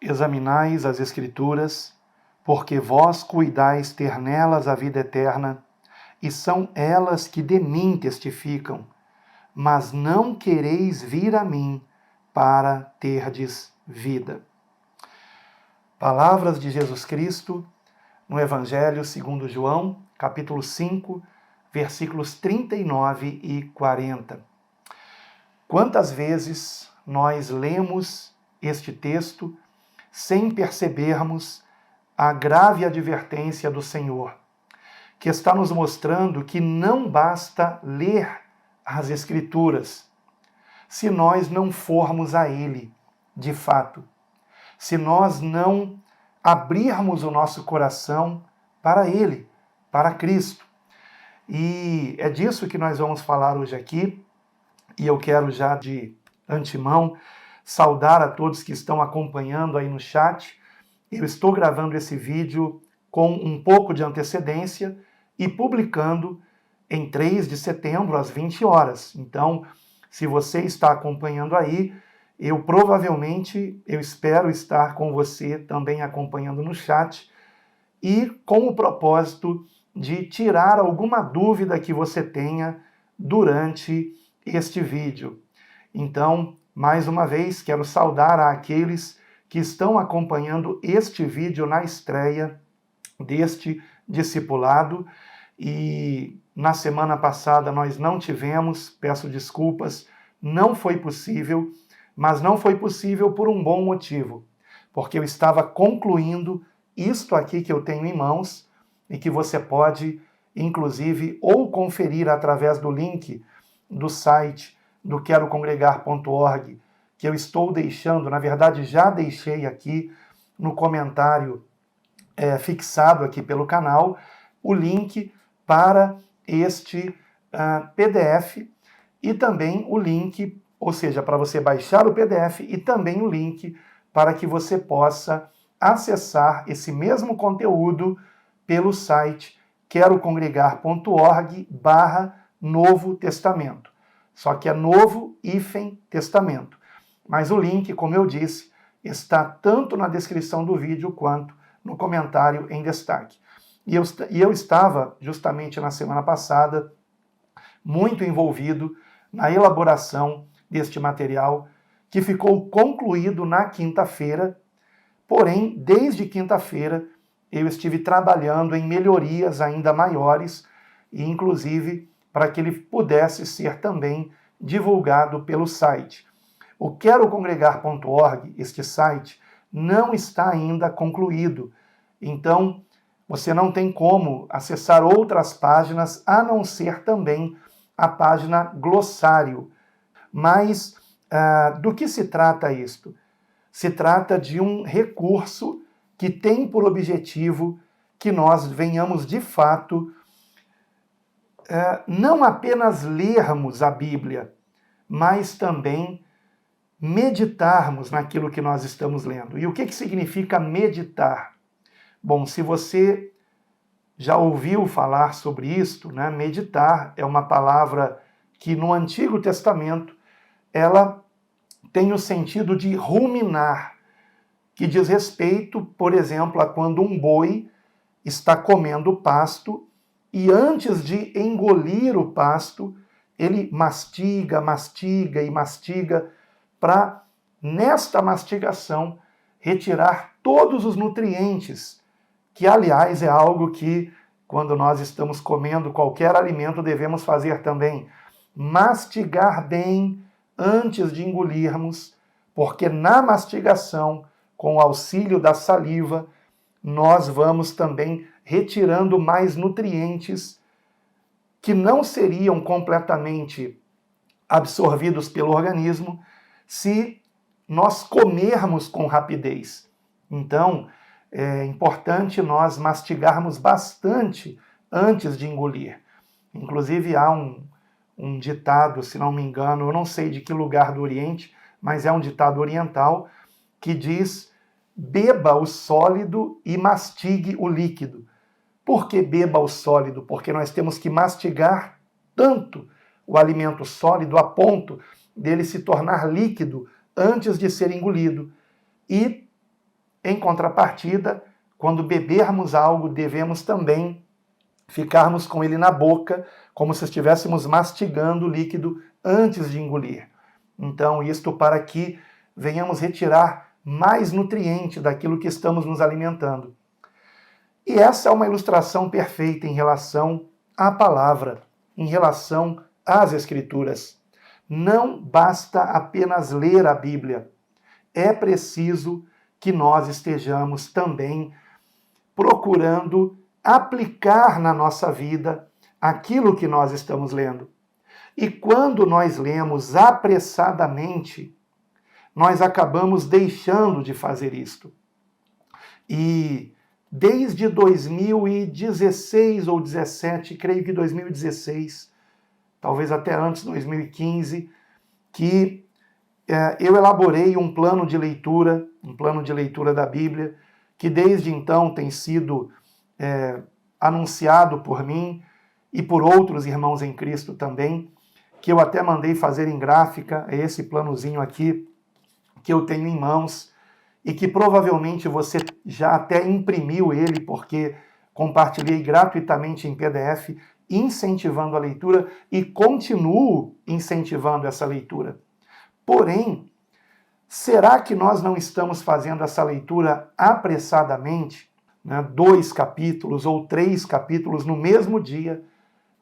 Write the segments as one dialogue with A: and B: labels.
A: Examinais as Escrituras, porque vós cuidais ter nelas a vida eterna, e são elas que de mim testificam, mas não quereis vir a mim para terdes vida. Palavras de Jesus Cristo no Evangelho segundo João, capítulo 5, versículos 39 e 40. Quantas vezes nós lemos este texto sem percebermos a grave advertência do Senhor, que está nos mostrando que não basta ler as Escrituras se nós não formos a Ele, de fato. Se nós não abrirmos o nosso coração para Ele, para Cristo. E é disso que nós vamos falar hoje aqui, e eu quero já de antemão saudar a todos que estão acompanhando aí no chat. Eu estou gravando esse vídeo com um pouco de antecedência e publicando em 3 de setembro, às 20 horas. Então, se você está acompanhando aí, eu espero estar com você também acompanhando no chat e com o propósito de tirar alguma dúvida que você tenha durante este vídeo. Então, mais uma vez, quero saudar àqueles que estão acompanhando este vídeo na estreia deste discipulado. E na semana passada nós não tivemos, peço desculpas, não foi possível, mas não foi possível por um bom motivo, porque eu estava concluindo isto aqui que eu tenho em mãos e que você pode, inclusive, ou conferir através do link do site do querocongregar.org, que eu estou deixando, na verdade já deixei aqui no comentário fixado aqui pelo canal, o link para este PDF e também o link, ou seja, para você baixar o PDF e também o link para que você possa acessar esse mesmo conteúdo pelo site querocongregar.org/Novo Testamento. Só que é Novo-Testamento. Mas o link, como eu disse, está tanto na descrição do vídeo quanto no comentário em destaque. E eu estava, justamente na semana passada, muito envolvido na elaboração deste material, que ficou concluído na quinta-feira. Porém, desde quinta-feira, eu estive trabalhando em melhorias ainda maiores, e inclusive para que ele pudesse ser também divulgado pelo site. O querocongregar.org, este site, não está ainda concluído. Então, você não tem como acessar outras páginas, a não ser também a página glossário. Mas do que se trata isto? Se trata de um recurso que tem por objetivo que nós venhamos de fato não apenas lermos a Bíblia, mas também meditarmos naquilo que nós estamos lendo. E o que significa meditar? Bom, se você já ouviu falar sobre isto, né? Meditar é uma palavra que no Antigo Testamento ela tem o sentido de ruminar, que diz respeito, por exemplo, a quando um boi está comendo pasto e antes de engolir o pasto, ele mastiga, mastiga e mastiga para, nesta mastigação, retirar todos os nutrientes, que, aliás, é algo que, quando nós estamos comendo qualquer alimento, devemos fazer também. Mastigar bem antes de engolirmos, porque na mastigação, com o auxílio da saliva, nós vamos também retirando mais nutrientes que não seriam completamente absorvidos pelo organismo se nós comermos com rapidez. Então, é importante nós mastigarmos bastante antes de engolir. Inclusive, há um ditado, se não me engano, eu não sei de que lugar do Oriente, mas é um ditado oriental, que diz: beba o sólido e mastigue o líquido. Por que beba o sólido? Porque nós temos que mastigar tanto o alimento sólido a ponto dele se tornar líquido antes de ser engolido. E Em contrapartida, quando bebermos algo, devemos também ficarmos com ele na boca, como se estivéssemos mastigando o líquido antes de engolir. Então, isto para que venhamos retirar mais nutriente daquilo que estamos nos alimentando. E essa é uma ilustração perfeita em relação à palavra, em relação às Escrituras. Não basta apenas ler a Bíblia. É preciso que nós estejamos também procurando aplicar na nossa vida aquilo que nós estamos lendo. E quando nós lemos apressadamente, nós acabamos deixando de fazer isto. E desde 2016 ou 2017, creio que 2016, talvez até antes, 2015, que eu elaborei um plano de leitura da Bíblia, que desde então tem sido anunciado por mim e por outros irmãos em Cristo também, que eu até mandei fazer em gráfica, é esse planozinho aqui que eu tenho em mãos, e que provavelmente você já até imprimiu ele, porque compartilhei gratuitamente em PDF, incentivando a leitura, e continuo incentivando essa leitura. Porém, será que nós não estamos fazendo essa leitura apressadamente, né, 2 capítulos ou 3 capítulos no mesmo dia,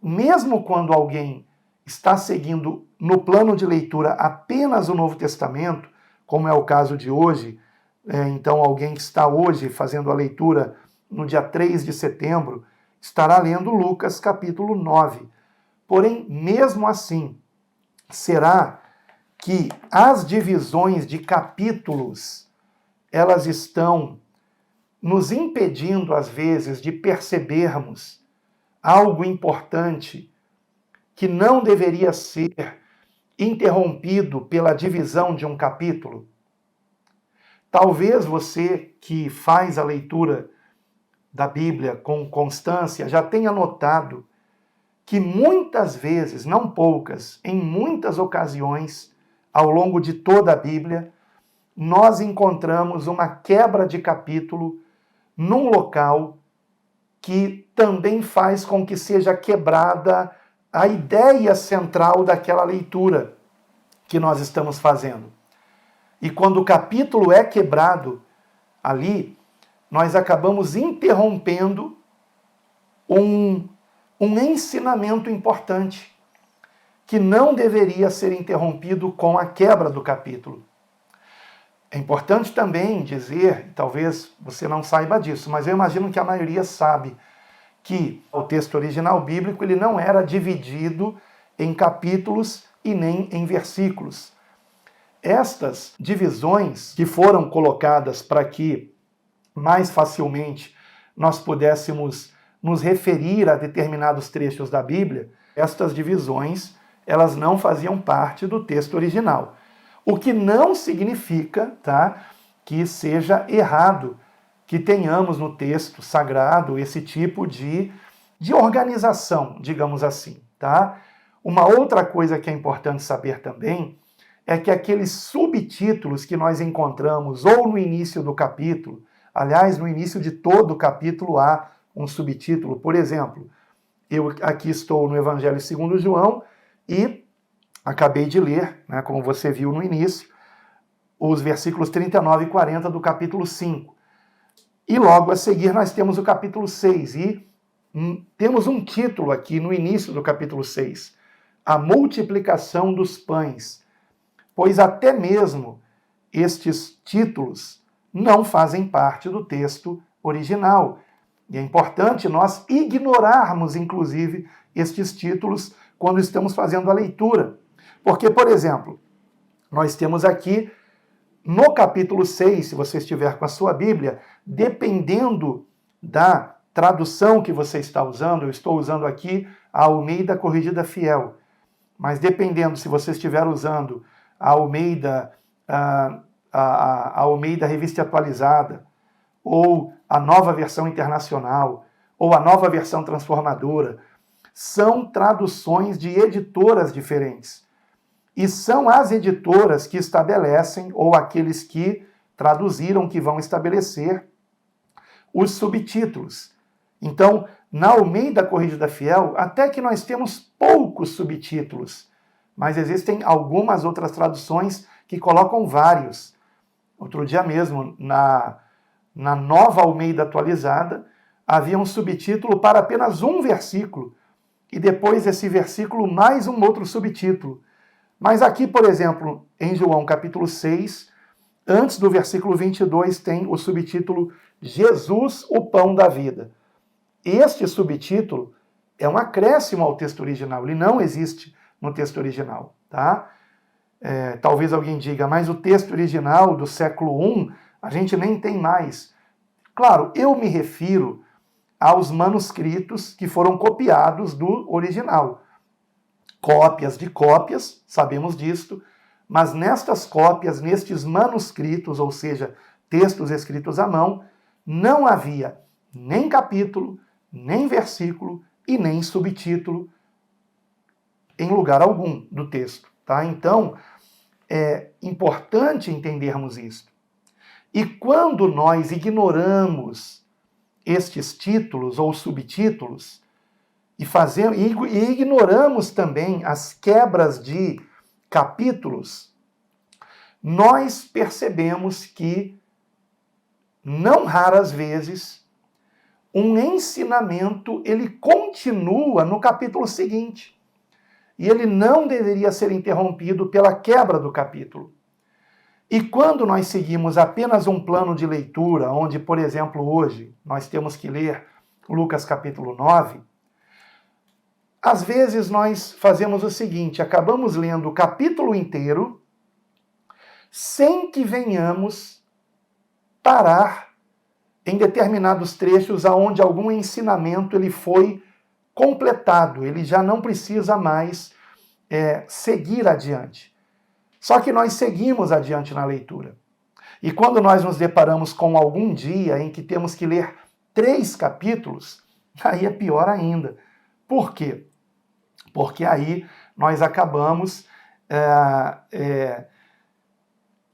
A: mesmo quando alguém está seguindo no plano de leitura apenas o Novo Testamento, como é o caso de hoje, então alguém que está hoje fazendo a leitura no dia 3 de setembro, estará lendo Lucas capítulo 9. Porém, mesmo assim, será que as divisões de capítulos, elas estão nos impedindo, às vezes, de percebermos algo importante que não deveria ser interrompido pela divisão de um capítulo? Talvez você que faz a leitura da Bíblia com constância já tenha notado que muitas vezes, não poucas, em muitas ocasiões, ao longo de toda a Bíblia, nós encontramos uma quebra de capítulo num local que também faz com que seja quebrada a ideia central daquela leitura que nós estamos fazendo. E quando o capítulo é quebrado ali, nós acabamos interrompendo um ensinamento importante, que não deveria ser interrompido com a quebra do capítulo. É importante também dizer, talvez você não saiba disso, mas eu imagino que a maioria sabe, que o texto original bíblico ele não era dividido em capítulos e nem em versículos. Estas divisões que foram colocadas para que mais facilmente nós pudéssemos nos referir a determinados trechos da Bíblia, estas divisões, elas não faziam parte do texto original. O que não significa, tá, que seja errado que tenhamos no texto sagrado esse tipo de organização, digamos assim, tá? Uma outra coisa que é importante saber também é que aqueles subtítulos que nós encontramos ou no início do capítulo, aliás, no início de todo o capítulo há um subtítulo. Por exemplo, eu aqui estou no Evangelho segundo João e acabei de ler, né, como você viu no início, os versículos 39 e 40 do capítulo 5. E logo a seguir nós temos o capítulo 6 e temos um título aqui no início do capítulo 6, a multiplicação dos pães. Pois até mesmo estes títulos não fazem parte do texto original. E é importante nós ignorarmos, inclusive, estes títulos quando estamos fazendo a leitura. Porque, por exemplo, nós temos aqui no capítulo 6, se você estiver com a sua Bíblia, dependendo da tradução que você está usando, eu estou usando aqui a Almeida Corrigida Fiel, mas dependendo se você estiver usando a Almeida, a Almeida Revista Atualizada, ou a Nova Versão Internacional, ou a Nova Versão Transformadora, são traduções de editoras diferentes. E são as editoras que estabelecem, ou aqueles que traduziram que vão estabelecer os subtítulos. Então, na Almeida Corrigida Fiel, até que nós temos poucos subtítulos, mas existem algumas outras traduções que colocam vários. Outro dia mesmo, na Nova Almeida Atualizada, havia um subtítulo para apenas um versículo, e depois desse versículo mais um outro subtítulo. Mas aqui, por exemplo, em João capítulo 6, antes do versículo 22, tem o subtítulo Jesus, o pão da vida. Este subtítulo é um acréscimo ao texto original, ele não existe no texto original, tá? Talvez alguém diga, mas o texto original do século I, a gente nem tem mais. Claro, eu me refiro aos manuscritos que foram copiados do original. Cópias de cópias, sabemos disto, mas nestas cópias, nestes manuscritos, ou seja, textos escritos à mão, não havia nem capítulo, nem versículo e nem subtítulo em lugar algum do texto, tá? Então, é importante entendermos isso. E quando nós ignoramos estes títulos ou subtítulos e ignoramos também as quebras de capítulos, nós percebemos que, não raras vezes, um ensinamento ele continua no capítulo seguinte. E ele não deveria ser interrompido pela quebra do capítulo. E quando nós seguimos apenas um plano de leitura, onde, por exemplo, hoje nós temos que ler Lucas capítulo 9, às vezes nós fazemos o seguinte, acabamos lendo o capítulo inteiro, sem que venhamos parar em determinados trechos aonde algum ensinamento ele foi completado, ele já não precisa mais seguir adiante. Só que nós seguimos adiante na leitura. E quando nós nos deparamos com algum dia em que temos que ler 3 capítulos, aí é pior ainda. Por quê? Porque aí nós acabamos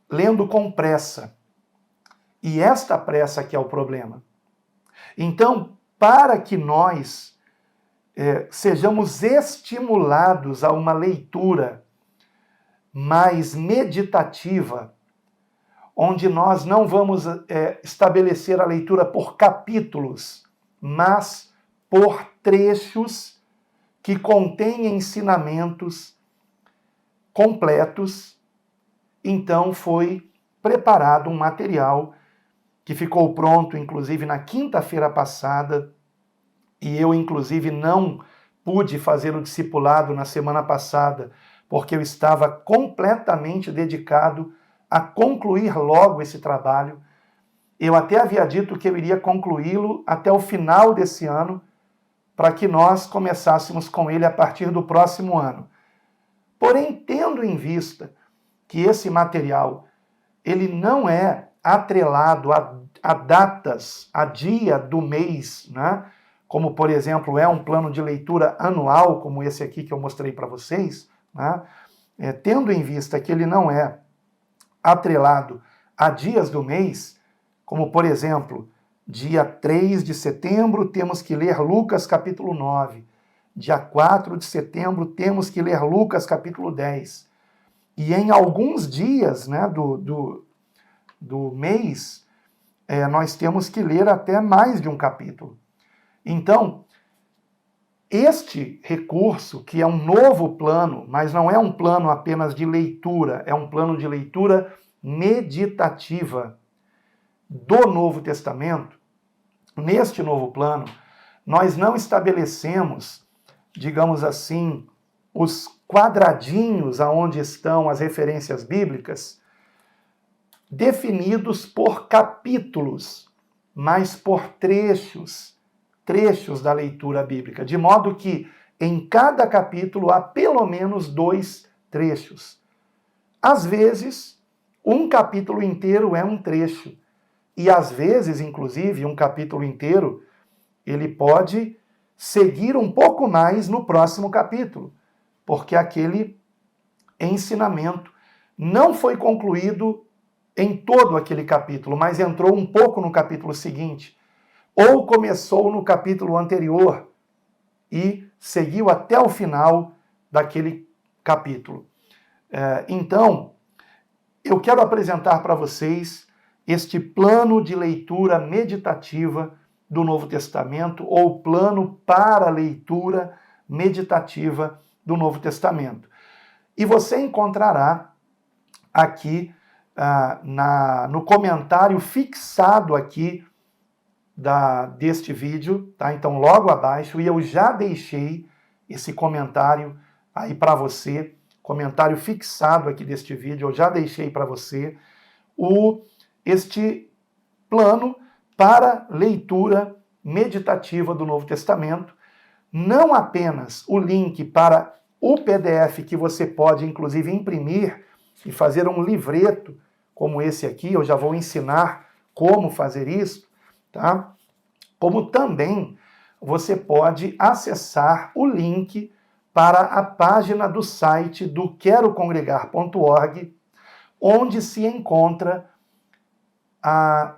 A: lendo com pressa. E esta pressa que é o problema. Então, para que nós sejamos estimulados a uma leitura mais meditativa, onde nós não vamos estabelecer a leitura por capítulos, mas por trechos que contêm ensinamentos completos, então foi preparado um material que ficou pronto, inclusive, na quinta-feira passada, e eu, inclusive, não pude fazer o discipulado na semana passada, porque eu estava completamente dedicado a concluir logo esse trabalho. Eu até havia dito que eu iria concluí-lo até o final desse ano, para que nós começássemos com ele a partir do próximo ano. Porém, tendo em vista que esse material ele não é atrelado a datas, a dia do mês, né? Como, por exemplo, é um plano de leitura anual, como esse aqui que eu mostrei para vocês, né? Tendo em vista que ele não é atrelado a dias do mês, como, por exemplo, dia 3 de setembro temos que ler Lucas capítulo 9, dia 4 de setembro temos que ler Lucas capítulo 10, e em alguns dias, né, do mês, nós temos que ler até mais de um capítulo. Então, este recurso, que é um novo plano, mas não é um plano apenas de leitura, é um plano de leitura meditativa do Novo Testamento, neste novo plano, nós não estabelecemos, digamos assim, os quadradinhos aonde estão as referências bíblicas, definidos por capítulos, mas por trechos da leitura bíblica, de modo que em cada capítulo há pelo menos 2 trechos. Às vezes, um capítulo inteiro é um trecho, e às vezes, inclusive, um capítulo inteiro, ele pode seguir um pouco mais no próximo capítulo, porque aquele ensinamento não foi concluído em todo aquele capítulo, mas entrou um pouco no capítulo seguinte, ou começou no capítulo anterior e seguiu até o final daquele capítulo. Então, eu quero apresentar para vocês este plano de leitura meditativa do Novo Testamento, ou plano para leitura meditativa do Novo Testamento. E você encontrará aqui no comentário fixado aqui deste vídeo, tá? Então logo abaixo, e eu já deixei esse comentário aí para você, comentário fixado aqui deste vídeo, eu já deixei para você este plano para leitura meditativa do Novo Testamento, não apenas o link para o PDF que você pode inclusive imprimir e fazer um livreto como esse aqui, eu já vou ensinar como fazer isso, tá? Como também você pode acessar o link para a página do site do querocongregar.org, onde se encontra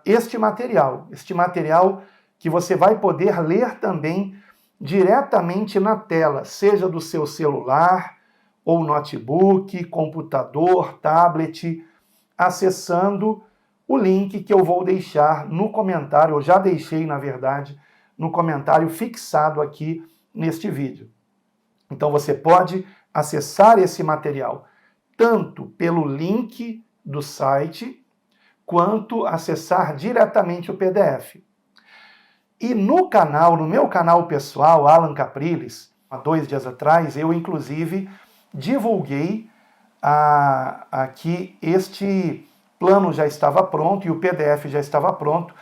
A: este material que você vai poder ler também diretamente na tela, seja do seu celular ou notebook, computador, tablet, acessando o link que eu vou deixar no comentário, eu já deixei, na verdade, no comentário fixado aqui neste vídeo. Então você pode acessar esse material tanto pelo link do site, quanto acessar diretamente o PDF. E no meu canal pessoal, Alan Capriles, há 2 dias atrás, eu inclusive divulguei que este plano já estava pronto e o PDF já estava pronto,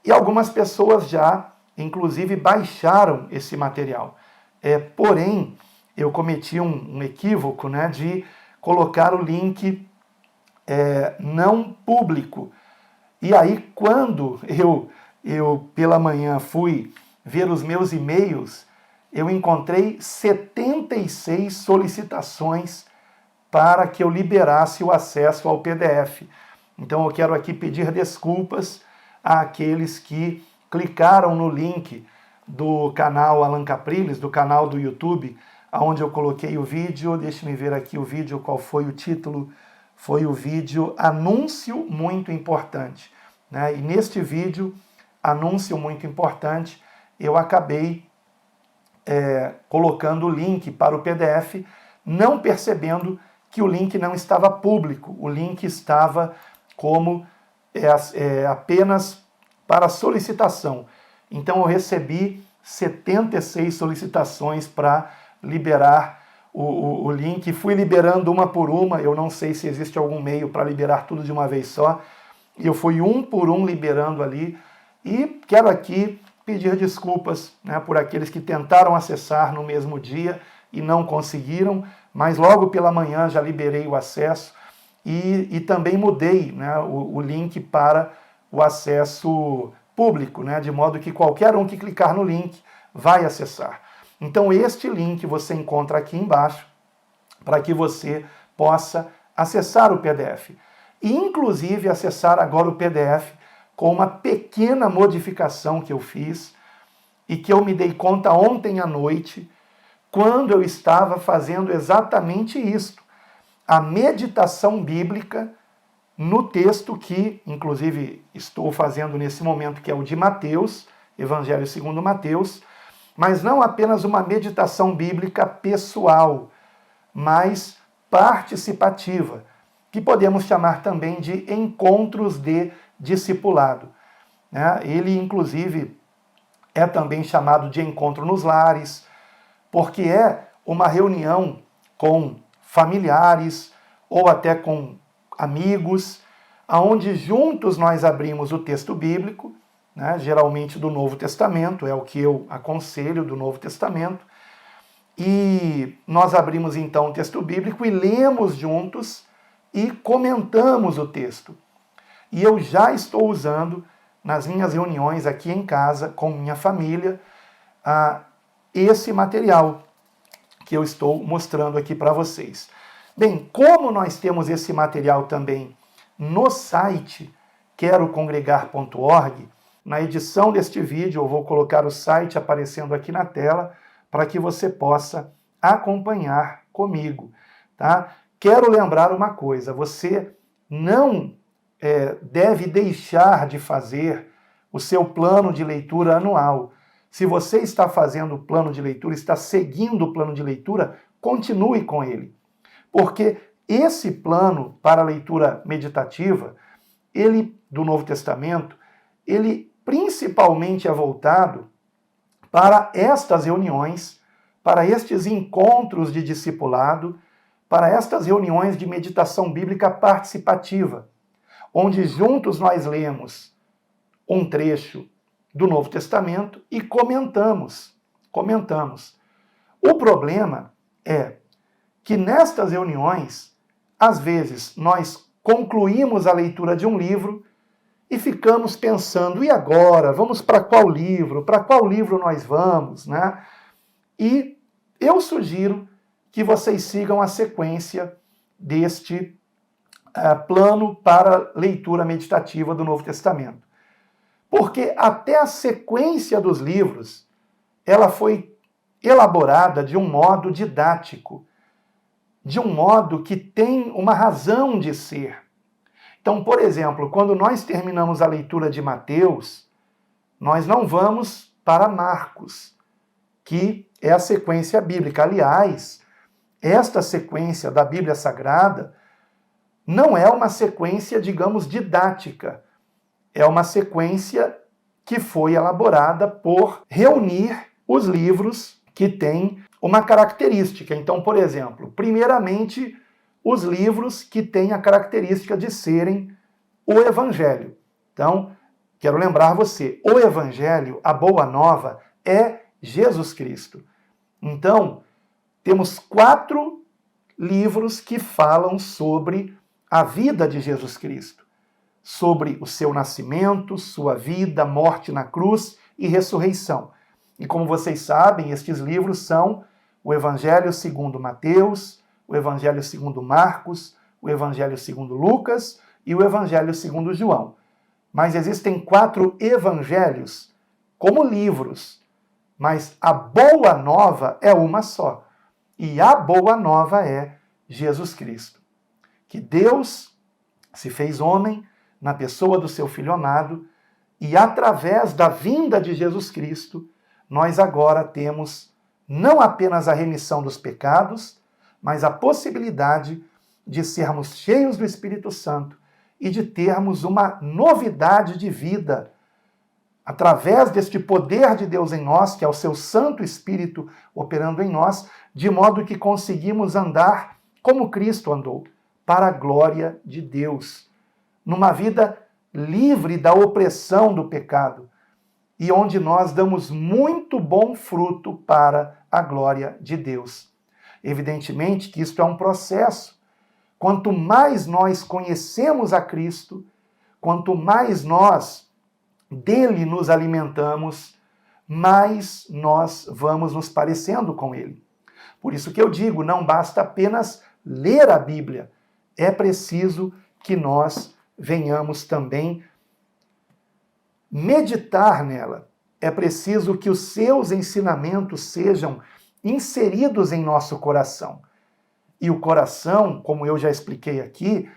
A: e algumas pessoas já, inclusive, baixaram esse material. Porém, eu cometi um equívoco, né, de colocar o link não público. E aí, quando eu pela manhã fui ver os meus e-mails, eu encontrei 76 solicitações para que eu liberasse o acesso ao PDF. Então eu quero aqui pedir desculpas àqueles que clicaram no link do canal Alan Capriles, do canal do YouTube, onde eu coloquei o vídeo. Deixe-me ver aqui o vídeo, qual foi o título. Foi o vídeo Anúncio Muito Importante, né? E neste vídeo, Anúncio Muito Importante, eu acabei colocando o link para o PDF, não percebendo que o link não estava público, o link estava como apenas para solicitação. Então eu recebi 76 solicitações para liberar o link, fui liberando uma por uma, eu não sei se existe algum meio para liberar tudo de uma vez só, e eu fui um por um liberando ali, e quero aqui pedir desculpas, né, por aqueles que tentaram acessar no mesmo dia e não conseguiram, mas logo pela manhã já liberei o acesso e também mudei, né, o link para o acesso público, né, de modo que qualquer um que clicar no link vai acessar. Então este link você encontra aqui embaixo para que você possa acessar o PDF. E inclusive acessar agora o PDF com uma pequena modificação que eu fiz e que eu me dei conta ontem à noite, quando eu estava fazendo exatamente isto, a meditação bíblica no texto que, inclusive, estou fazendo nesse momento, que é o de Mateus, Evangelho segundo Mateus, mas não apenas uma meditação bíblica pessoal, mas participativa, que podemos chamar também de encontros de discipulado, né? Ele, inclusive, é também chamado de encontro nos lares, porque é uma reunião com familiares ou até com amigos, aonde juntos nós abrimos o texto bíblico, né, geralmente do Novo Testamento, é o que eu aconselho do Novo Testamento, e nós abrimos então o texto bíblico e lemos juntos e comentamos o texto. E eu já estou usando nas minhas reuniões aqui em casa, com minha família, esse material que eu estou mostrando aqui para vocês. Bem, como nós temos esse material também no site querocongregar.org. Na edição deste vídeo eu vou colocar o site aparecendo aqui na tela para que você possa acompanhar comigo, tá? Quero lembrar uma coisa, você não deve deixar de fazer o seu plano de leitura anual. Se você está fazendo o plano de leitura, está seguindo o plano de leitura, continue com ele. Porque esse plano para a leitura meditativa, ele do Novo Testamento, ele principalmente é voltado para estas reuniões, para estes encontros de discipulado, para estas reuniões de meditação bíblica participativa, onde juntos nós lemos um trecho do Novo Testamento e comentamos. O problema é que nestas reuniões, às vezes, nós concluímos a leitura de um livro e ficamos pensando, e agora? Vamos para qual livro? Para qual livro nós vamos, né? E eu sugiro que vocês sigam a sequência deste plano para leitura meditativa do Novo Testamento. Porque até a sequência dos livros, ela foi elaborada de um modo didático, de um modo que tem uma razão de ser. Então, por exemplo, quando nós terminamos a leitura de Mateus, nós não vamos para Marcos, que é a sequência bíblica. Aliás, esta sequência da Bíblia Sagrada não é uma sequência, digamos, didática. É uma sequência que foi elaborada por reunir os livros que têm uma característica. Então, por exemplo, primeiramente, os livros que têm a característica de serem o Evangelho. Então, quero lembrar você, o Evangelho, a Boa Nova, é Jesus Cristo. Então, temos 4 livros que falam sobre a vida de Jesus Cristo, sobre o seu nascimento, sua vida, morte na cruz e ressurreição. E como vocês sabem, estes livros são o Evangelho segundo Mateus, o Evangelho segundo Marcos, o Evangelho segundo Lucas e o Evangelho segundo João. Mas existem 4 evangelhos como livros, mas a Boa Nova é uma só. E a Boa Nova é Jesus Cristo. Que Deus se fez homem na pessoa do seu Filho amado e através da vinda de Jesus Cristo, nós agora temos não apenas a remissão dos pecados, mas a possibilidade de sermos cheios do Espírito Santo e de termos uma novidade de vida através deste poder de Deus em nós, que é o seu Santo Espírito operando em nós, de modo que conseguimos andar como Cristo andou, para a glória de Deus, numa vida livre da opressão do pecado, e onde nós damos muito bom fruto para a glória de Deus. Evidentemente que isto é um processo. Quanto mais nós conhecemos a Cristo, quanto mais nós dele nos alimentamos, mais nós vamos nos parecendo com ele. Por isso que eu digo, não basta apenas ler a Bíblia, é preciso que nós venhamos também meditar nela. É preciso que os seus ensinamentos sejam inseridos em nosso coração. E o coração, como eu já expliquei aqui,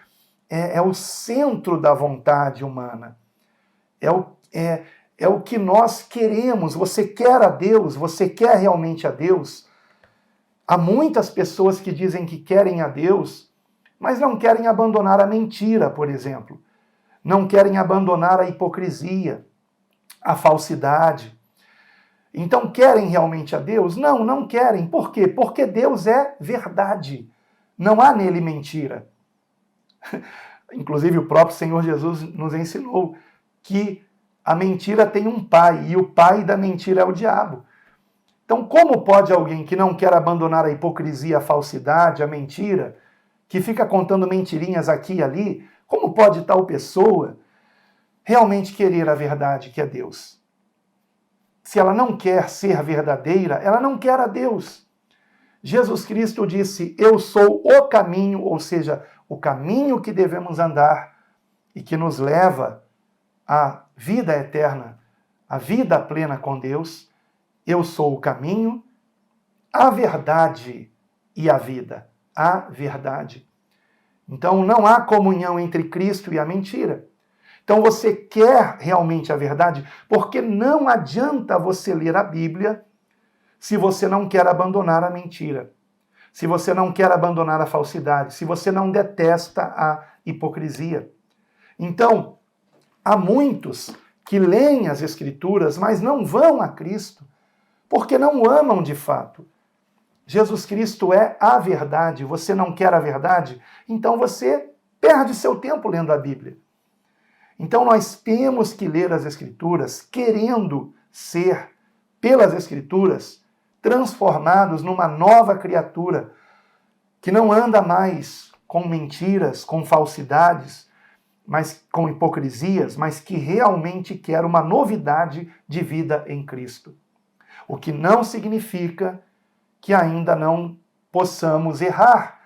A: é o centro da vontade humana. É o que nós queremos. Você quer a Deus? Você quer realmente a Deus? Há muitas pessoas que dizem que querem a Deus, mas não querem abandonar a mentira, por exemplo. Não querem abandonar a hipocrisia, a falsidade. Então, querem realmente a Deus? Não, não querem. Por quê? Porque Deus é verdade. Não há nele mentira. Inclusive, o próprio Senhor Jesus nos ensinou que a mentira tem um pai, e o pai da mentira é o diabo. Então, como pode alguém que não quer abandonar a hipocrisia, a falsidade, a mentira, que fica contando mentirinhas aqui e ali, como pode tal pessoa realmente querer a verdade que é Deus? Se ela não quer ser verdadeira, ela não quer a Deus. Jesus Cristo disse, eu sou o caminho, ou seja, o caminho que devemos andar e que nos leva à vida eterna, à vida plena com Deus. Eu sou o caminho, a verdade e a vida. A verdade. Então não há comunhão entre Cristo e a mentira. Então você quer realmente a verdade, porque não adianta você ler a Bíblia se você não quer abandonar a mentira, se você não quer abandonar a falsidade, se você não detesta a hipocrisia. Então, há muitos que leem as Escrituras, mas não vão a Cristo, porque não amam de fato. Jesus Cristo é a verdade. Você não quer a verdade? Então você perde seu tempo lendo a Bíblia. Então nós temos que ler as Escrituras querendo ser, pelas Escrituras, transformados numa nova criatura, que não anda mais com mentiras, com falsidades, mas com hipocrisias, mas que realmente quer uma novidade de vida em Cristo. O que não significa que ainda não possamos errar.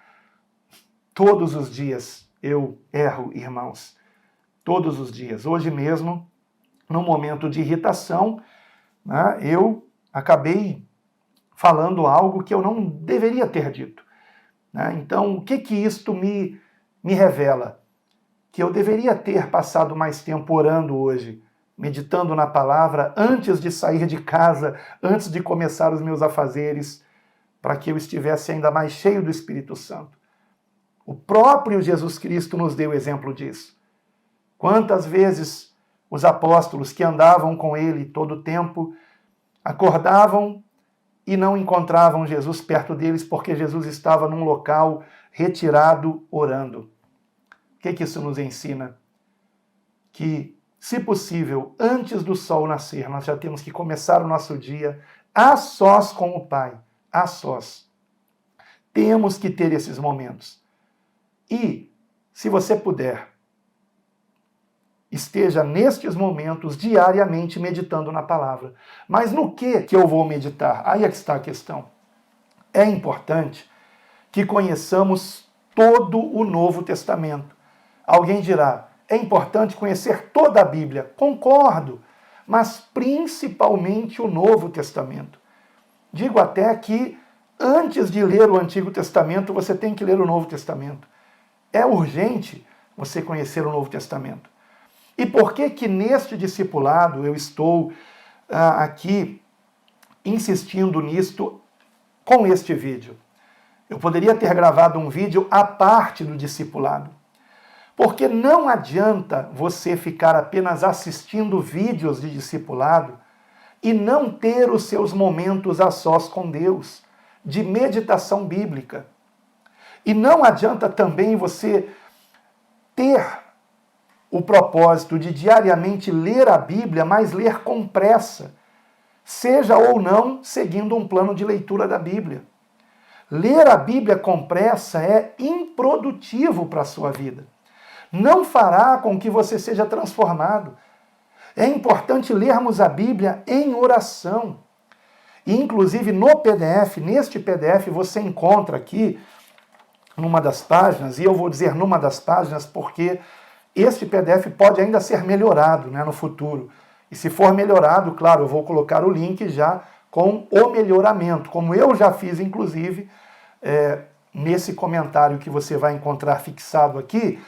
A: Todos os dias eu erro, irmãos. Todos os dias. Hoje mesmo, num momento de irritação, né, eu acabei falando algo que eu não deveria ter dito. Né? Então, o que isto me revela? Que eu deveria ter passado mais tempo orando hoje, meditando na palavra, antes de sair de casa, antes de começar os meus afazeres, para que eu estivesse ainda mais cheio do Espírito Santo. O próprio Jesus Cristo nos deu exemplo disso. Quantas vezes os apóstolos que andavam com ele todo o tempo acordavam e não encontravam Jesus perto deles porque Jesus estava num local retirado orando. O que isso nos ensina? Que, se possível, antes do sol nascer, nós já temos que começar o nosso dia a sós com o Pai. A sós. Temos que ter esses momentos. E, se você puder, esteja nestes momentos diariamente meditando na palavra. Mas no que eu vou meditar? Aí é que está a questão. É importante que conheçamos todo o Novo Testamento. Alguém dirá, é importante conhecer toda a Bíblia. Concordo, mas principalmente o Novo Testamento. Digo até que antes de ler o Antigo Testamento, você tem que ler o Novo Testamento. É urgente você conhecer o Novo Testamento. E por que neste discipulado eu estou aqui insistindo nisto com este vídeo? Eu poderia ter gravado um vídeo à parte do discipulado. Porque não adianta você ficar apenas assistindo vídeos de discipulado e não ter os seus momentos a sós com Deus, de meditação bíblica. E não adianta também você ter o propósito de diariamente ler a Bíblia, mas ler com pressa, seja ou não seguindo um plano de leitura da Bíblia. Ler a Bíblia com pressa é improdutivo para a sua vida. Não fará com que você seja transformado. É importante lermos a Bíblia em oração. E, inclusive, no PDF, neste PDF, você encontra aqui, numa das páginas, e eu vou dizer numa das páginas porque este PDF pode ainda ser melhorado, né, no futuro. E se for melhorado, claro, eu vou colocar o link já com o melhoramento, como eu já fiz, inclusive, nesse comentário que você vai encontrar fixado aqui,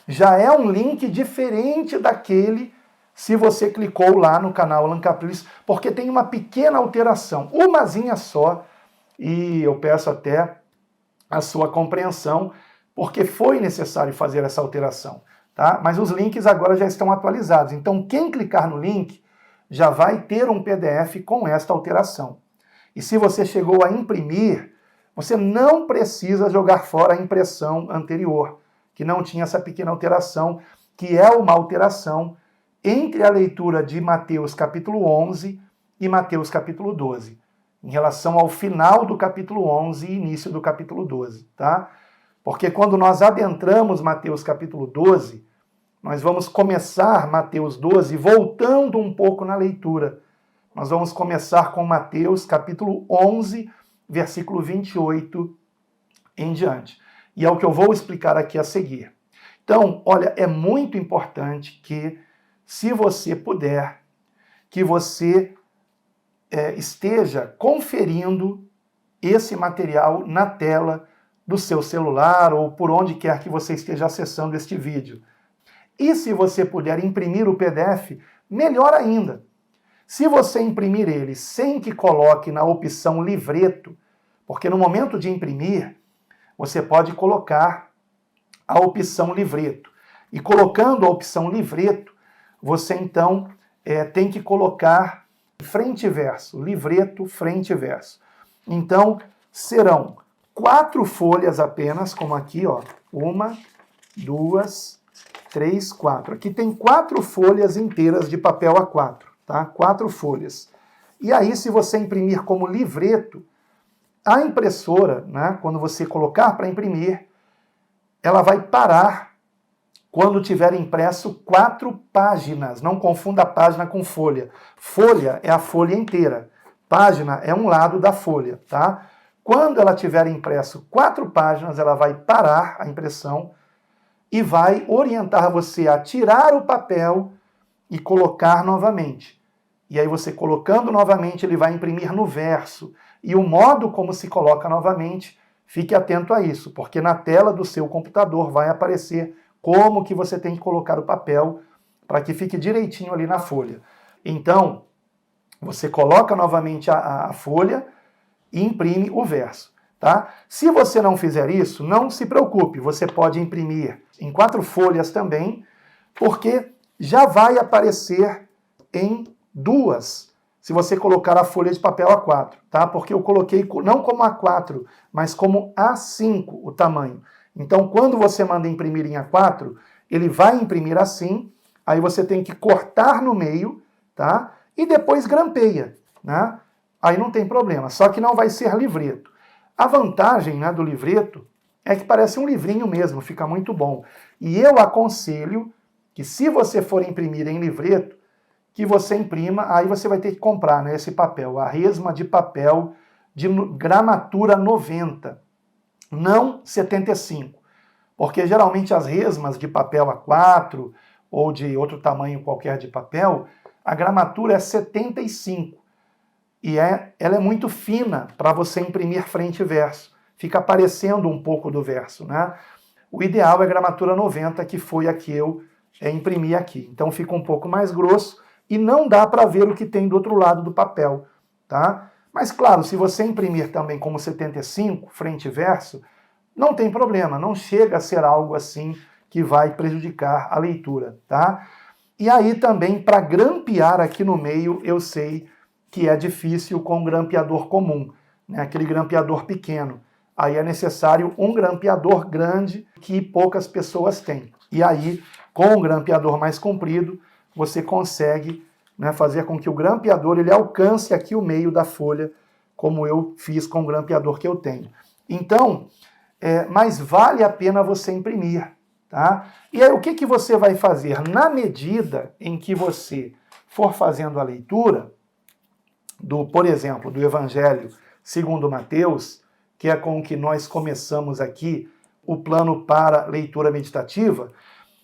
A: já é um link diferente daquele se você clicou lá no canal Alan Capriles, porque tem uma pequena alteração, umazinha só, e eu peço até a sua compreensão, porque foi necessário fazer essa alteração, tá? Mas os links agora já estão atualizados, então quem clicar no link já vai ter um PDF com esta alteração. E se você chegou a imprimir, você não precisa jogar fora a impressão anterior, que não tinha essa pequena alteração, que é uma alteração entre a leitura de Mateus capítulo 11 e Mateus capítulo 12, em relação ao final do capítulo 11 e início do capítulo 12, tá? Porque quando nós adentramos Mateus capítulo 12, nós vamos começar Mateus 12 voltando um pouco na leitura. Nós vamos começar com Mateus capítulo 11, versículo 28 em diante. E é o que eu vou explicar aqui a seguir. Então, olha, é muito importante que, se você puder, que você esteja conferindo esse material na tela do seu celular ou por onde quer que você esteja acessando este vídeo. E se você puder imprimir o PDF, melhor ainda. Se você imprimir ele sem que coloque na opção livreto, porque no momento de imprimir, você pode colocar a opção livreto. E colocando a opção livreto, você então tem que colocar frente e verso, livreto, frente e verso. Então, serão 4 folhas apenas, como aqui, ó. 1, 2, 3, 4. Aqui tem 4 folhas inteiras de papel A4, tá? 4 folhas. E aí, se você imprimir como livreto, a impressora, né, quando você colocar para imprimir, ela vai parar quando tiver impresso 4 páginas. Não confunda página com folha. Folha é a folha inteira. Página é um lado da folha, tá? Quando ela tiver impresso 4 páginas, ela vai parar a impressão e vai orientar você a tirar o papel e colocar novamente. E aí você colocando novamente, ele vai imprimir no verso. E o modo como se coloca novamente, fique atento a isso, porque na tela do seu computador vai aparecer como que você tem que colocar o papel para que fique direitinho ali na folha. Então, você coloca novamente a folha e imprime o verso, tá? Se você não fizer isso, não se preocupe, você pode imprimir em 4 folhas também, porque já vai aparecer em 2, se você colocar a folha de papel A4, tá? Porque eu coloquei não como A4, mas como A5 o tamanho. Então, quando você manda imprimir em A4, ele vai imprimir assim, aí você tem que cortar no meio, tá? E depois grampeia, né? Aí não tem problema, só que não vai ser livreto. A vantagem, né, do livreto é que parece um livrinho mesmo, fica muito bom. E eu aconselho que, se você for imprimir em livreto, que você imprima, aí você vai ter que comprar, né, esse papel, a resma de papel de gramatura 90, não 75. Porque geralmente as resmas de papel A4 ou de outro tamanho qualquer de papel, a gramatura é 75. E ela é muito fina para você imprimir frente e verso. Fica aparecendo um pouco do verso, né? O ideal é gramatura 90, que foi a que eu imprimi aqui. Então fica um pouco mais grosso e não dá para ver o que tem do outro lado do papel, tá? Mas claro, se você imprimir também como 75, frente e verso, não tem problema, não chega a ser algo assim que vai prejudicar a leitura, tá? E aí também, para grampear aqui no meio, eu sei que é difícil com um grampeador comum, né? Aquele grampeador pequeno. Aí é necessário um grampeador grande que poucas pessoas têm. E aí, com um grampeador mais comprido, você consegue, né, fazer com que o grampeador ele alcance aqui o meio da folha, como eu fiz com o grampeador que eu tenho. Então, mas vale a pena você imprimir, tá? E aí o que você vai fazer? Na medida em que você for fazendo a leitura, por exemplo, do Evangelho segundo Mateus, que é com o que nós começamos aqui o plano para leitura meditativa,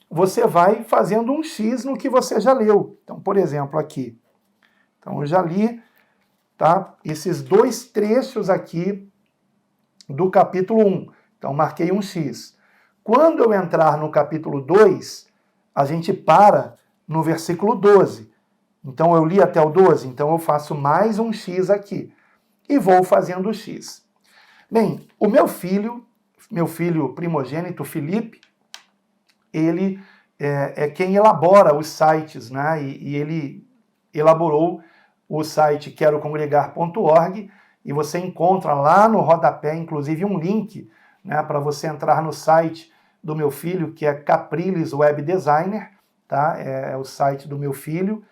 A: você vai fazendo um X no que você já leu. Então, por exemplo, aqui. Então, eu já li, tá, esses 2 trechos aqui do capítulo 1. Então, marquei um X. Quando eu entrar no capítulo 2, a gente para no versículo 12. Então, eu li até o 12, então eu faço mais um X aqui. E vou fazendo o X. Bem, o meu filho primogênito, Felipe, ele é quem elabora os sites, né? E ele elaborou o site querocongregar.org, e você encontra lá no rodapé, inclusive, um link, né, para você entrar no site do meu filho, que é Capriles Web Designer, tá? É o site do meu filho.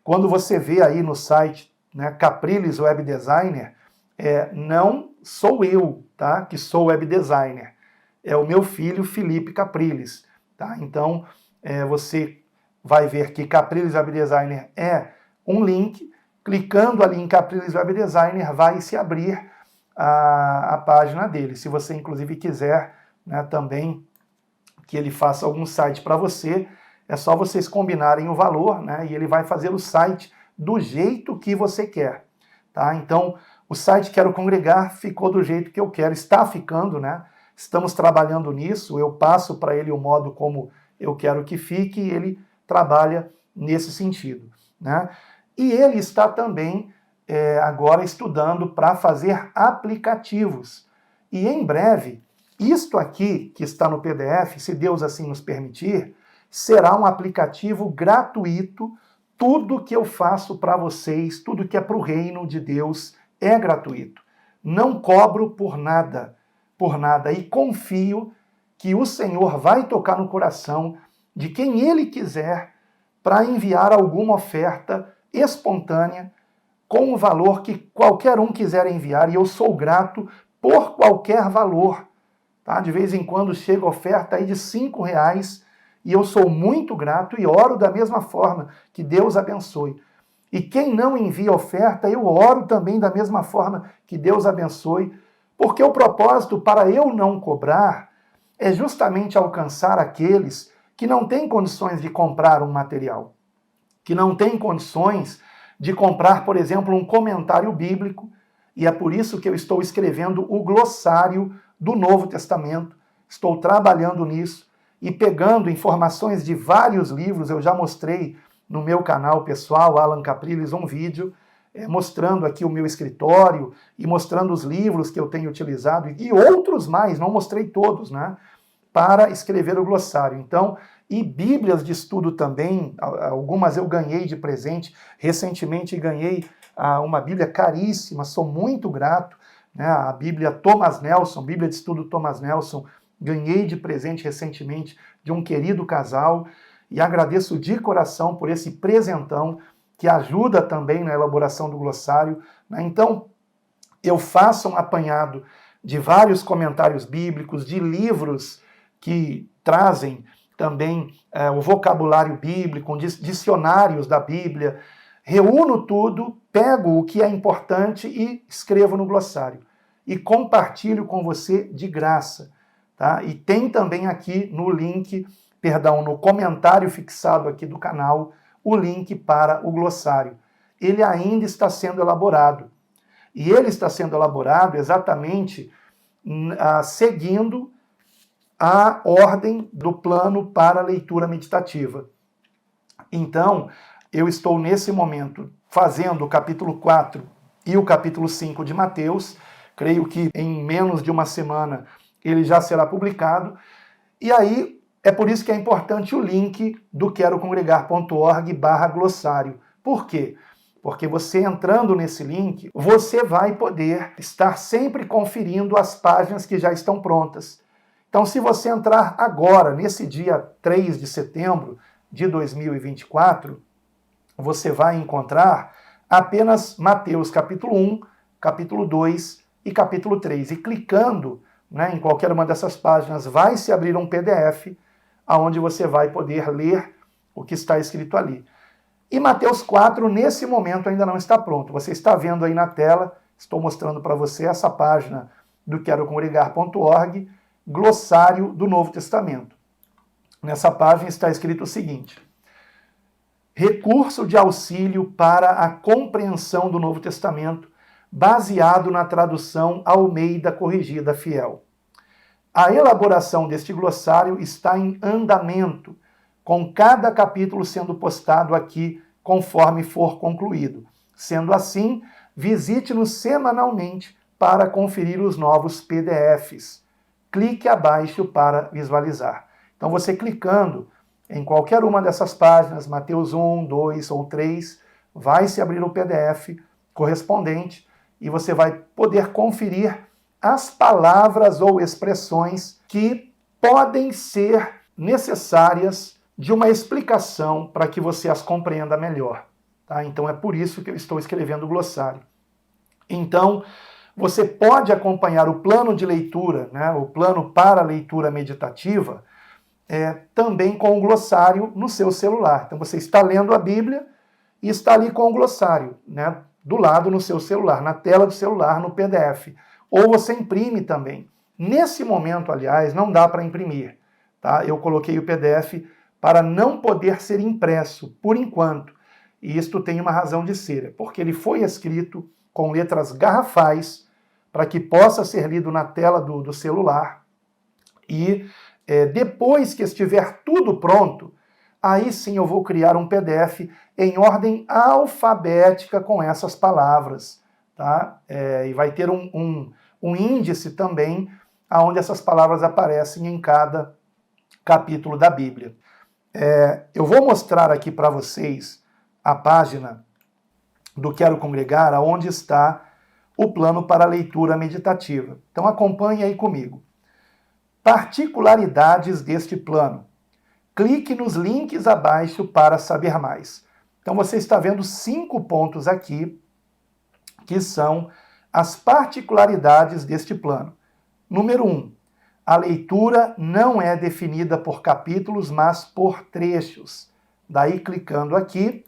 A: Quando você vê aí no site, né, Capriles Web Designer, não sou eu, tá, que sou web designer. É o meu filho, Felipe Capriles. Tá? Então, você vai ver que Capriles Web Designer é um link. Clicando ali em Capriles Web Designer, vai se abrir a página dele. Se você, inclusive, quiser, né, também que ele faça algum site para você, é só vocês combinarem o valor, né? E ele vai fazer o site do jeito que você quer, tá? Então, o site Quero Congregar ficou do jeito que eu quero, está ficando, né? Estamos trabalhando nisso, eu passo para ele o modo como eu quero que fique e ele trabalha nesse sentido, né? E ele está também agora estudando para fazer aplicativos. E em breve, isto aqui que está no PDF, se Deus assim nos permitir, será um aplicativo gratuito. Tudo que eu faço para vocês, tudo que é para o reino de Deus é gratuito. Não cobro por nada. E confio que o Senhor vai tocar no coração de quem Ele quiser para enviar alguma oferta espontânea com o valor que qualquer um quiser enviar, e eu sou grato por qualquer valor. Tá? De vez em quando chega oferta aí de R$5, e eu sou muito grato e oro da mesma forma, que Deus abençoe. E quem não envia oferta, eu oro também da mesma forma, que Deus abençoe, porque o propósito para eu não cobrar é justamente alcançar aqueles que não têm condições de comprar um material, que não têm condições de comprar, por exemplo, um comentário bíblico, e é por isso que eu estou escrevendo o glossário do Novo Testamento, estou trabalhando nisso, e pegando informações de vários livros. Eu já mostrei no meu canal pessoal, Alan Capriles, um vídeo mostrando aqui o meu escritório e mostrando os livros que eu tenho utilizado e outros mais, não mostrei todos, né, para escrever o glossário. Então, e bíblias de estudo também, algumas eu ganhei de presente, recentemente ganhei uma bíblia caríssima, sou muito grato, né, a Bíblia Thomas Nelson, Bíblia de Estudo Thomas Nelson, ganhei de presente recentemente de um querido casal e agradeço de coração por esse presentão que ajuda também na elaboração do glossário, né? Então, eu faço um apanhado de vários comentários bíblicos, de livros que trazem também o vocabulário bíblico, dicionários da Bíblia, reúno tudo, pego o que é importante e escrevo no glossário. E compartilho com você de graça. Tá? E tem também aqui no link, no comentário fixado aqui do canal, o link para o glossário. Ele ainda está sendo elaborado. E ele está sendo elaborado exatamente seguindo a ordem do plano para a leitura meditativa. Então, eu estou nesse momento fazendo o capítulo 4 e o capítulo 5 de Mateus. Creio que em menos de uma semana ele já será publicado. E aí, é por isso que é importante o link do querocongregar.org/glossário. Por quê? Porque você entrando nesse link, você vai poder estar sempre conferindo as páginas que já estão prontas. Então, se você entrar agora, nesse dia 3 de setembro de 2024, você vai encontrar apenas Mateus capítulo 1, capítulo 2 e capítulo 3. E clicando, né, em qualquer uma dessas páginas, vai se abrir um PDF onde você vai poder ler o que está escrito ali. E Mateus 4, nesse momento, ainda não está pronto. Você está vendo aí na tela, estou mostrando para você essa página do querocongregar.org, glossário do Novo Testamento. Nessa página está escrito o seguinte: recurso de auxílio para a compreensão do Novo Testamento, baseado na tradução Almeida Corrigida Fiel. A elaboração deste glossário está em andamento, com cada capítulo sendo postado aqui conforme for concluído. Sendo assim, visite-nos semanalmente para conferir os novos PDFs. Clique abaixo para visualizar. Então, você clicando em qualquer uma dessas páginas, Mateus 1, 2 ou 3, vai se abrir o PDF correspondente e você vai poder conferir as palavras ou expressões que podem ser necessárias de uma explicação para que você as compreenda melhor. Tá? Então é por isso que eu estou escrevendo o glossário. Então, você pode acompanhar o plano de leitura, né, o plano para a leitura meditativa, também com o glossário no seu celular. Então você está lendo a Bíblia e está ali com o glossário, né, do lado no seu celular, na tela do celular, no PDF. Ou você imprime também. Nesse momento, aliás, não dá para imprimir, tá? Eu coloquei o PDF para não poder ser impresso, por enquanto. E isto tem uma razão de ser, porque ele foi escrito com letras garrafais, para que possa ser lido na tela do celular. E depois que estiver tudo pronto, aí sim eu vou criar um PDF em ordem alfabética com essas palavras, tá? E vai ter um índice também, onde essas palavras aparecem em cada capítulo da Bíblia. Eu vou mostrar aqui para vocês a página do Quero Congregar, onde está o plano para a leitura meditativa. Então acompanhe aí comigo. Particularidades deste plano. Clique nos links abaixo para saber mais. Então você está vendo 5 pontos aqui, que são as particularidades deste plano. Número 1. A leitura não é definida por capítulos, mas por trechos. Daí, clicando aqui,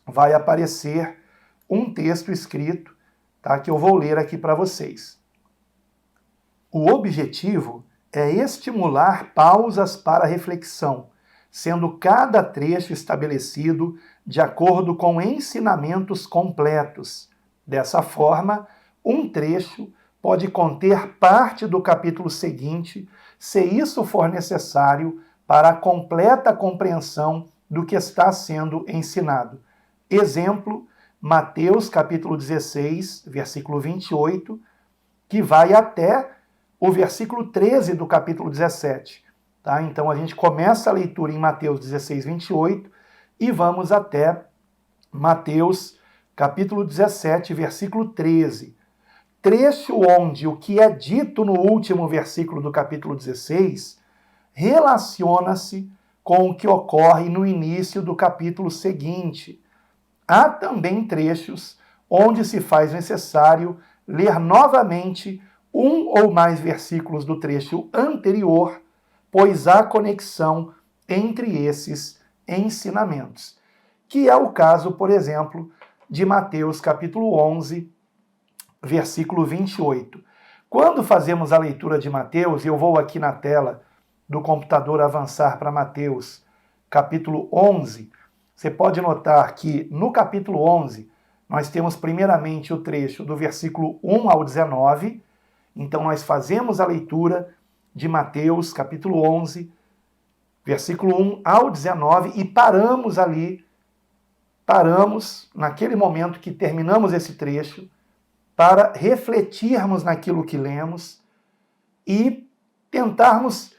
A: vai aparecer um texto escrito, tá, que eu vou ler aqui para vocês. O objetivo é estimular pausas para reflexão, sendo cada trecho estabelecido de acordo com ensinamentos completos. Dessa forma, um trecho pode conter parte do capítulo seguinte, se isso for necessário para a completa compreensão do que está sendo ensinado. Exemplo, Mateus capítulo 16, versículo 28, que vai até o versículo 13 do capítulo 17. Tá? Então a gente começa a leitura em Mateus 16, 28 e vamos até Mateus capítulo 17, versículo 13. Trecho onde o que é dito no último versículo do capítulo 16 relaciona-se com o que ocorre no início do capítulo seguinte. Há também trechos onde se faz necessário ler novamente um ou mais versículos do trecho anterior, pois há conexão entre esses ensinamentos, que é o caso, por exemplo, de Mateus capítulo 11, versículo 28. Quando fazemos a leitura de Mateus, eu vou aqui na tela do computador avançar para Mateus capítulo 11, você pode notar que no capítulo 11, nós temos primeiramente o trecho do versículo 1 ao 19, então nós fazemos a leitura de Mateus capítulo 11, versículo 1 ao 19 e paramos ali, naquele momento que terminamos esse trecho, para refletirmos naquilo que lemos e tentarmos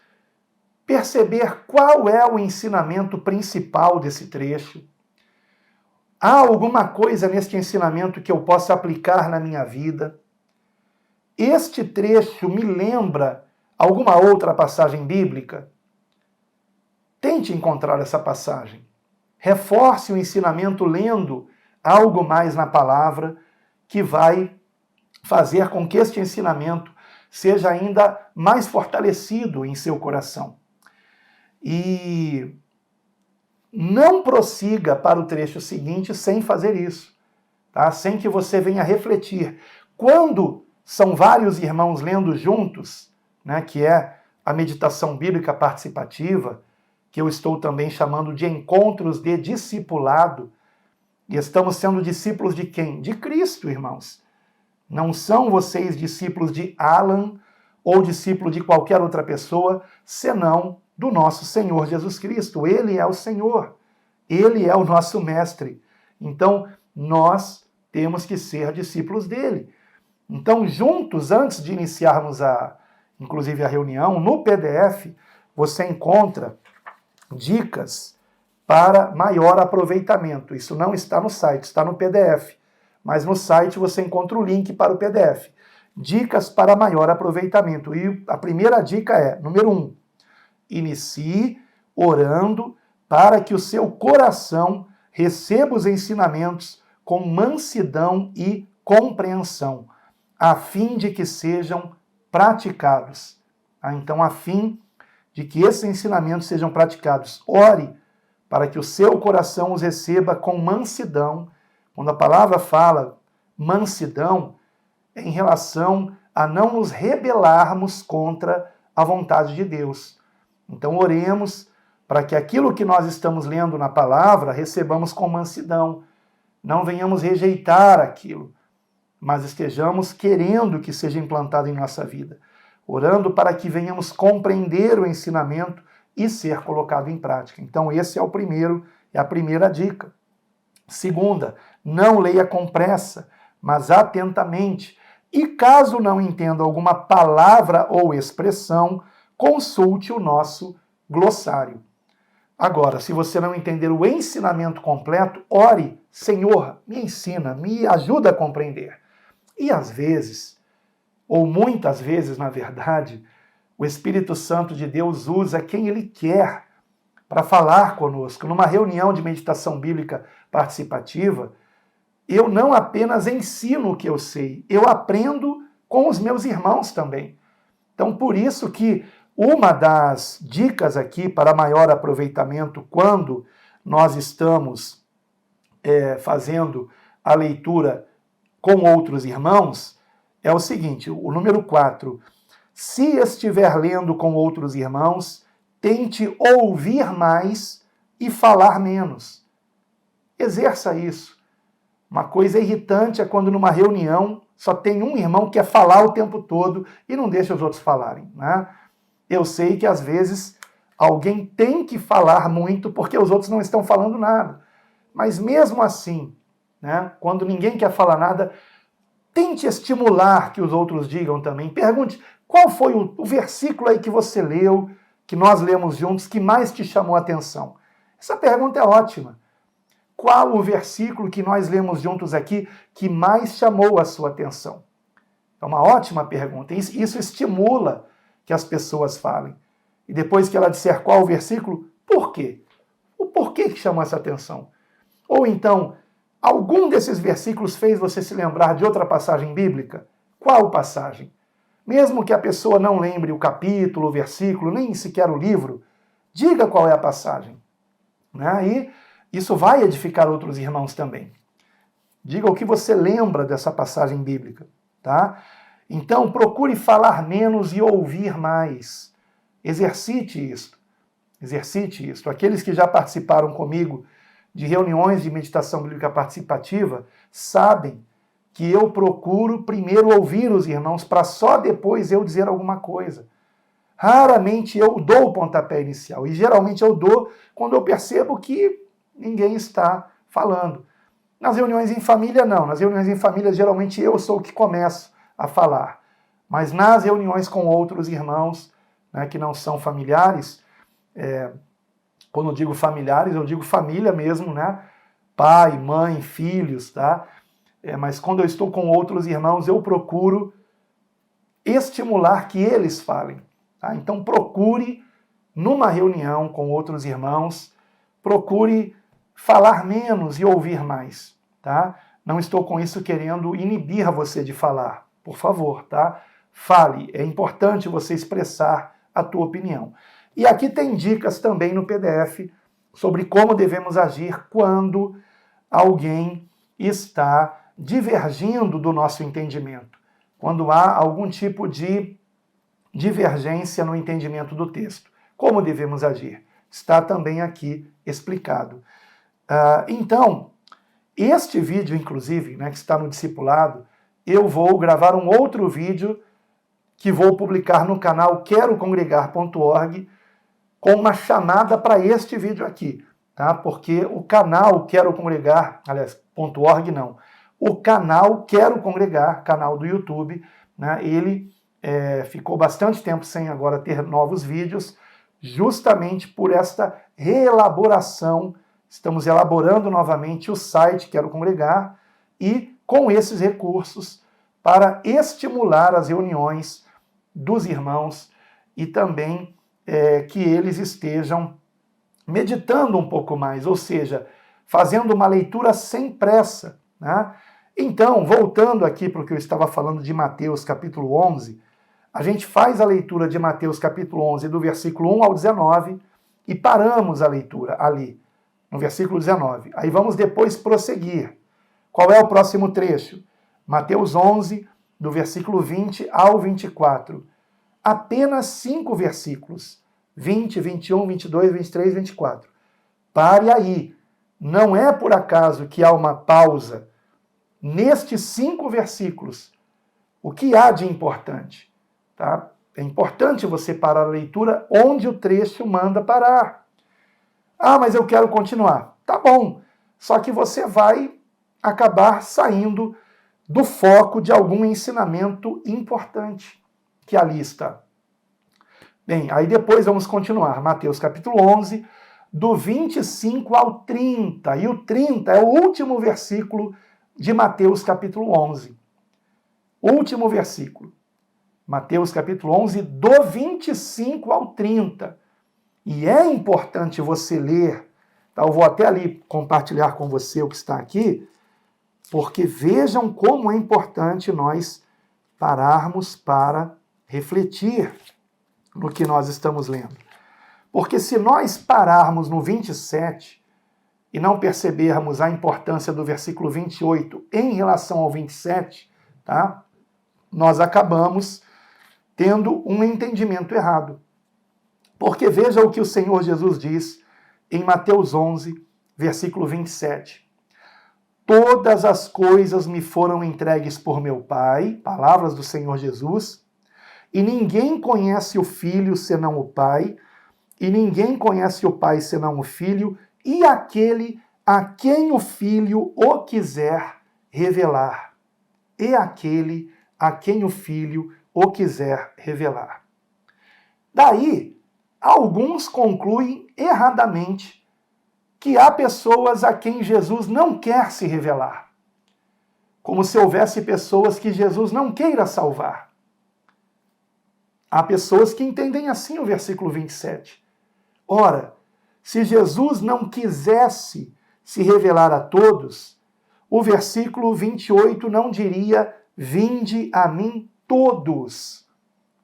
A: perceber qual é o ensinamento principal desse trecho. Há alguma coisa neste ensinamento que eu possa aplicar na minha vida? Este trecho me lembra alguma outra passagem bíblica? Tente encontrar essa passagem. Reforce o ensinamento lendo algo mais na palavra que vai fazer com que este ensinamento seja ainda mais fortalecido em seu coração. E não prossiga para o trecho seguinte sem fazer isso, tá? Sem que você venha refletir. Quando são vários irmãos lendo juntos, né, que é a meditação bíblica participativa, que eu estou também chamando de encontros de discipulado, e estamos sendo discípulos de quem? De Cristo, irmãos. Não são vocês discípulos de Alan ou discípulo de qualquer outra pessoa, senão do nosso Senhor Jesus Cristo. Ele é o Senhor. Ele é o nosso mestre. Então, nós temos que ser discípulos dele. Então, juntos, antes de iniciarmos inclusive a reunião, no PDF, você encontra dicas para maior aproveitamento. Isso não está no site, está no PDF. Mas no site você encontra o link para o PDF. Dicas para maior aproveitamento. E a primeira dica é, número 1, inicie orando para que o seu coração receba os ensinamentos com mansidão e compreensão, a fim de que sejam praticados. Então, a fim de que esses ensinamentos sejam praticados. Ore para que o seu coração os receba com mansidão. Quando a palavra fala mansidão, é em relação a não nos rebelarmos contra a vontade de Deus. Então oremos para que aquilo que nós estamos lendo na palavra recebamos com mansidão. Não venhamos rejeitar aquilo, mas estejamos querendo que seja implantado em nossa vida. Orando para que venhamos compreender o ensinamento e ser colocado em prática. Então esse é a primeira dica. Segunda, não leia com pressa, mas atentamente. E caso não entenda alguma palavra ou expressão, consulte o nosso glossário. Agora, se você não entender o ensinamento completo, ore, Senhor, me ensina, me ajuda a compreender. E às vezes, ou muitas vezes, na verdade, o Espírito Santo de Deus usa quem Ele quer para falar conosco. Numa reunião de meditação bíblica participativa, eu não apenas ensino o que eu sei, eu aprendo com os meus irmãos também. Então, por isso que uma das dicas aqui para maior aproveitamento quando nós estamos fazendo a leitura com outros irmãos é o seguinte, o número 4. Se estiver lendo com outros irmãos, tente ouvir mais e falar menos. Exerça isso. Uma coisa irritante é quando numa reunião só tem um irmão que quer falar o tempo todo e não deixa os outros falarem, né? Eu sei que às vezes alguém tem que falar muito porque os outros não estão falando nada. Mas mesmo assim, né, quando ninguém quer falar nada, tente estimular que os outros digam também. Pergunte, qual foi o versículo aí que você leu, que nós lemos juntos, que mais te chamou a atenção? Essa pergunta é ótima. Qual o versículo que nós lemos juntos aqui que mais chamou a sua atenção? É uma ótima pergunta. Isso estimula que as pessoas falem. E depois que ela disser qual o versículo, por quê? O porquê que chamou essa atenção? Ou então, algum desses versículos fez você se lembrar de outra passagem bíblica? Qual passagem? Mesmo que a pessoa não lembre o capítulo, o versículo, nem sequer o livro, diga qual é a passagem. Né? E isso vai edificar outros irmãos também. Diga o que você lembra dessa passagem bíblica. Tá? Então, procure falar menos e ouvir mais. Exercite isto. Exercite isto. Aqueles que já participaram comigo de reuniões de meditação bíblica participativa sabem que eu procuro primeiro ouvir os irmãos para só depois eu dizer alguma coisa. Raramente eu dou o pontapé inicial e geralmente eu dou quando eu percebo que ninguém está falando. Nas reuniões em família, não. Nas reuniões em família, geralmente eu sou o que começo a falar. Mas nas reuniões com outros irmãos, né, que não são familiares, quando eu digo familiares, eu digo família mesmo, né? Pai, mãe, filhos, tá? Mas quando eu estou com outros irmãos, eu procuro estimular que eles falem. Tá? Então procure, numa reunião com outros irmãos, procure falar menos e ouvir mais. Tá? Não estou com isso querendo inibir você de falar. Por favor, tá? Fale. É importante você expressar a tua opinião. E aqui tem dicas também no PDF sobre como devemos agir quando alguém está divergindo do nosso entendimento. Quando há algum tipo de divergência no entendimento do texto. Como devemos agir? Está também aqui explicado. Então, este vídeo, inclusive, né, que está no discipulado, eu vou gravar um outro vídeo que vou publicar no canal querocongregar.org com uma chamada para este vídeo aqui, tá? Porque o canal Quero Congregar, aliás, .org não, o canal Quero Congregar, canal do YouTube, né, ele ficou bastante tempo sem agora ter novos vídeos, justamente por esta reelaboração. Estamos elaborando novamente o site Quero Congregar e com esses recursos para estimular as reuniões dos irmãos e também que eles estejam meditando um pouco mais, ou seja, fazendo uma leitura sem pressa. Né? Então, voltando aqui para o que eu estava falando de Mateus capítulo 11, a gente faz a leitura de Mateus capítulo 11 do versículo 1 ao 19 e paramos a leitura ali, no versículo 19. Aí vamos depois prosseguir. Qual é o próximo trecho? Mateus 11, do versículo 20 ao 24. Apenas 5 versículos. 20, 21, 22, 23, 24. Pare aí. Não é por acaso que há uma pausa nestes 5 versículos. O que há de importante? Tá? É importante você parar a leitura onde o trecho manda parar. Ah, mas eu quero continuar. Tá bom. Só que você vai acabar saindo do foco de algum ensinamento importante que ali está. Bem, aí depois vamos continuar. Mateus capítulo 11, do 25 ao 30. E o 30 é o último versículo de Mateus capítulo 11. Último versículo. Mateus capítulo 11, do 25 ao 30. E é importante você ler, tá? Eu vou até ali compartilhar com você o que está aqui, porque vejam como é importante nós pararmos para refletir no que nós estamos lendo. Porque se nós pararmos no 27 e não percebermos a importância do versículo 28 em relação ao 27, tá? Nós acabamos tendo um entendimento errado. Porque veja o que o Senhor Jesus diz em Mateus 11, versículo 27. Todas as coisas me foram entregues por meu Pai, palavras do Senhor Jesus, e ninguém conhece o Filho senão o Pai, e ninguém conhece o Pai senão o Filho, e aquele a quem o Filho o quiser revelar. E aquele a quem o Filho o quiser revelar. Daí, alguns concluem erradamente que há pessoas a quem Jesus não quer se revelar. Como se houvesse pessoas que Jesus não queira salvar. Há pessoas que entendem assim o versículo 27. Ora, se Jesus não quisesse se revelar a todos, o versículo 28 não diria: vinde a mim todos.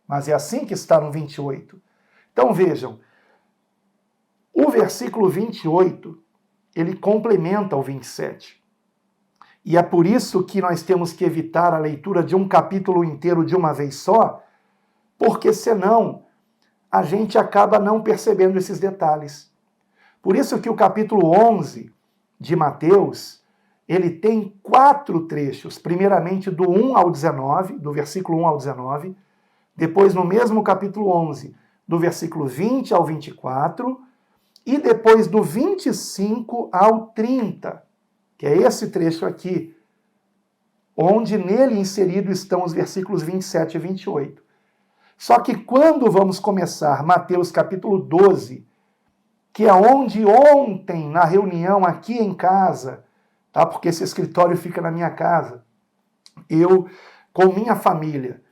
A: Mas é assim que está no 28. Então vejam, o versículo 28, ele complementa o 27. E é por isso que nós temos que evitar a leitura de um capítulo inteiro de uma vez só, porque senão a gente acaba não percebendo esses detalhes. Por isso que o capítulo 11 de Mateus, ele tem 4 trechos, primeiramente do 1 ao 19, do versículo 1 ao 19, depois no mesmo capítulo 11, do versículo 20 ao 24, e depois do 25 ao 30, que é esse trecho aqui, onde nele inserido estão os versículos 27 e 28. Só que quando vamos começar Mateus capítulo 12, que é onde ontem, na reunião aqui em casa, tá? Porque esse escritório fica na minha casa, eu, com minha família,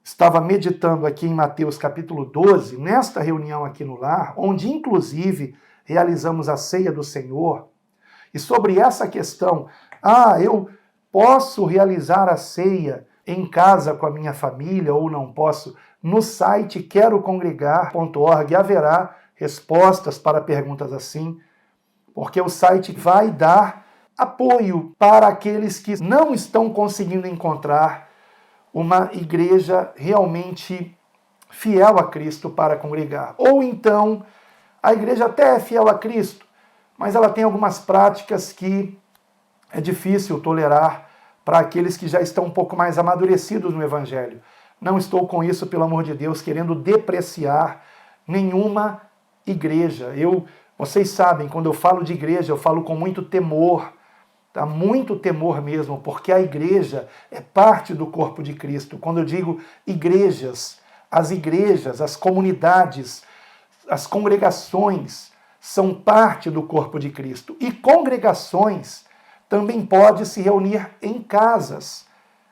A: estava meditando aqui em Mateus capítulo 12, nesta reunião aqui no lar, onde inclusive realizamos a ceia do Senhor, e sobre essa questão, eu posso realizar a ceia em casa com a minha família ou não posso? No site querocongregar.org haverá respostas para perguntas assim, porque o site vai dar apoio para aqueles que não estão conseguindo encontrar uma igreja realmente fiel a Cristo para congregar. Ou então, a igreja até é fiel a Cristo, mas ela tem algumas práticas que é difícil tolerar para aqueles que já estão um pouco mais amadurecidos no Evangelho. Não estou com isso, pelo amor de Deus, querendo depreciar nenhuma igreja. Vocês sabem, quando eu falo de igreja, eu falo com muito temor, tá? Muito temor mesmo, porque a igreja é parte do corpo de Cristo. Quando eu digo igrejas, as comunidades, as congregações são parte do corpo de Cristo. E congregações também pode se reunir em casas.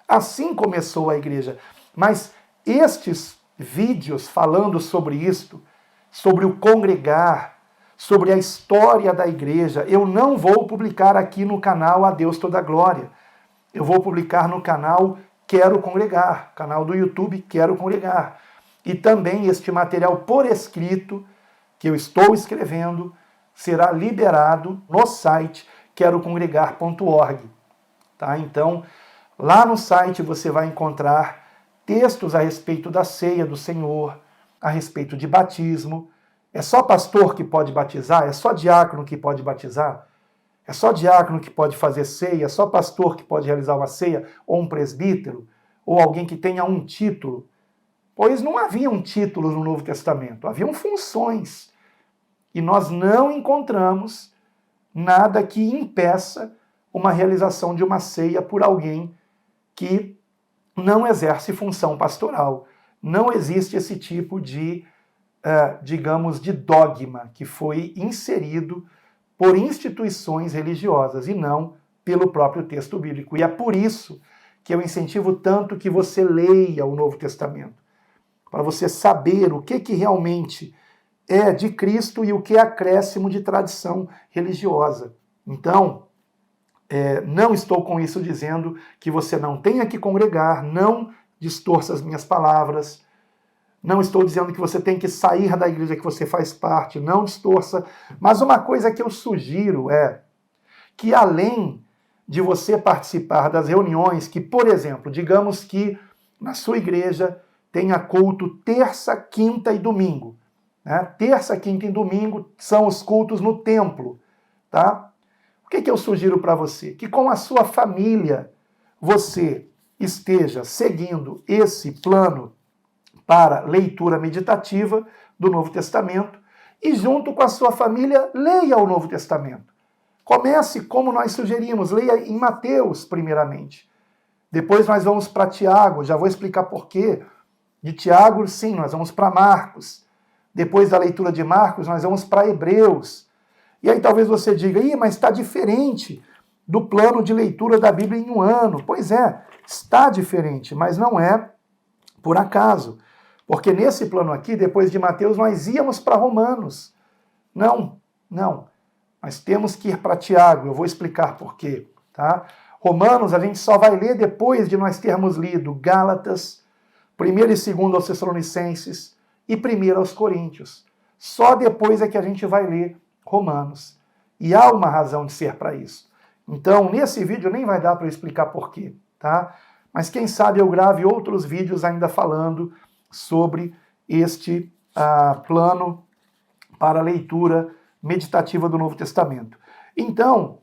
A: Assim começou a igreja. Mas estes vídeos falando sobre isto, sobre o congregar, sobre a história da igreja, eu não vou publicar aqui no canal A Deus Toda Glória. Eu vou publicar no canal Quero Congregar, canal do YouTube Quero Congregar. E também este material por escrito, que eu estou escrevendo, será liberado no site querocongregar.org. Tá? Então, lá no site você vai encontrar textos a respeito da ceia do Senhor, a respeito de batismo, É só pastor que pode batizar? É só diácono que pode batizar? É só diácono que pode fazer ceia? É só pastor que pode realizar uma ceia? Ou um presbítero? Ou alguém que tenha um título? Pois não haviam títulos no Novo Testamento, haviam funções. E nós não encontramos nada que impeça uma realização de uma ceia por alguém que não exerce função pastoral. Não existe esse tipo de, digamos, de dogma que foi inserido por instituições religiosas e não pelo próprio texto bíblico. E é por isso que eu incentivo tanto que você leia o Novo Testamento, para você saber o que realmente é de Cristo e o que é acréscimo de tradição religiosa. Então, não estou com isso dizendo que você não tenha que congregar, não distorça as minhas palavras, não estou dizendo que você tem que sair da igreja que você faz parte, não distorça, mas uma coisa que eu sugiro é que além de você participar das reuniões, que, por exemplo, digamos que na sua igreja tenha culto terça, quinta e domingo, né? Terça, quinta e domingo são os cultos no templo, tá? O que eu sugiro para você? Que com a sua família você esteja seguindo esse plano para leitura meditativa do Novo Testamento e junto com a sua família leia o Novo Testamento. Comece como nós sugerimos, leia em Mateus primeiramente. Depois nós vamos para Tiago, já vou explicar por quê. De Tiago, sim, nós vamos para Marcos. Depois da leitura de Marcos, nós vamos para Hebreus. E aí talvez você diga, mas está diferente do plano de leitura da Bíblia em um ano. Pois é, está diferente, mas não é por acaso. Porque nesse plano aqui, depois de Mateus, nós íamos para Romanos. Não. Nós temos que ir para Tiago, eu vou explicar por quê. Tá? Romanos a gente só vai ler depois de nós termos lido Gálatas, 1º e 2º aos Tessalonicenses e 1º aos Coríntios. Só depois é que a gente vai ler Romanos. E há uma razão de ser para isso. Então, nesse vídeo nem vai dar para eu explicar por quê, tá? Mas quem sabe eu grave outros vídeos ainda falando sobre este plano para a leitura meditativa do Novo Testamento. Então,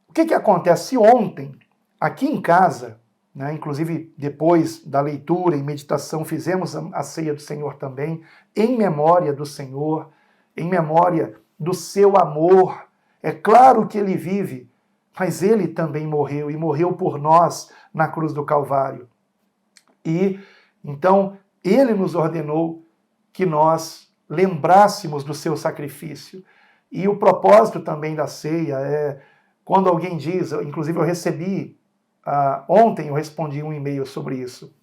A: o que acontece? Ontem, aqui em casa, né, inclusive depois da leitura e meditação, fizemos a ceia do Senhor também, em memória do Senhor, em memória do seu amor. É claro que ele vive, mas ele também morreu, e morreu por nós na cruz do Calvário. E, então, ele nos ordenou que nós lembrássemos do seu sacrifício. E o propósito também da ceia é, quando alguém diz, inclusive eu recebi, ontem eu respondi um e-mail sobre isso,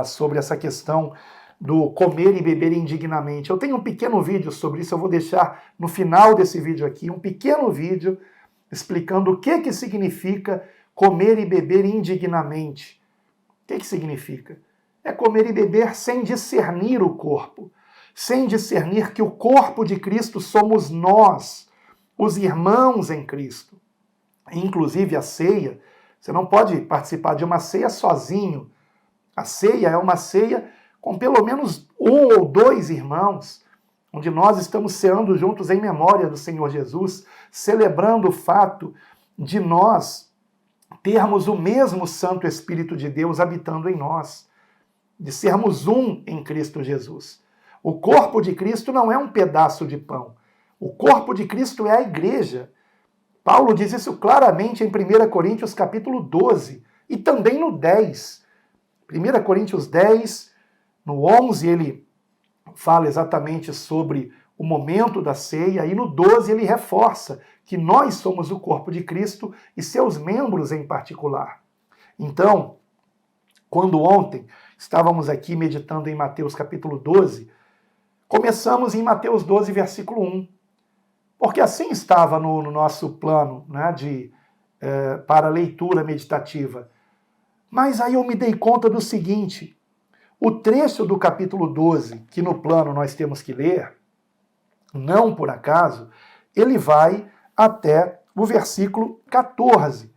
A: sobre essa questão do comer e beber indignamente. Eu tenho um pequeno vídeo sobre isso, eu vou deixar no final desse vídeo aqui, um pequeno vídeo explicando o que significa comer e beber indignamente. O que significa? É comer e beber sem discernir o corpo, sem discernir que o corpo de Cristo somos nós, os irmãos em Cristo. Inclusive a ceia, você não pode participar de uma ceia sozinho. A ceia é uma ceia com pelo menos 1 ou 2 irmãos, onde nós estamos ceando juntos em memória do Senhor Jesus, celebrando o fato de nós termos o mesmo Santo Espírito de Deus habitando em nós, de sermos um em Cristo Jesus. O corpo de Cristo não é um pedaço de pão. O corpo de Cristo é a igreja. Paulo diz isso claramente em 1 Coríntios capítulo 12 e também no 10. 1 Coríntios 10, no 11, ele fala exatamente sobre o momento da ceia, e no 12 ele reforça que nós somos o corpo de Cristo e seus membros em particular. Então, quando ontem estávamos aqui meditando em Mateus capítulo 12, começamos em Mateus 12, versículo 1, porque assim estava no nosso plano, né, para leitura meditativa. Mas aí eu me dei conta do seguinte, o trecho do capítulo 12, que no plano nós temos que ler, não por acaso, ele vai até o versículo 14.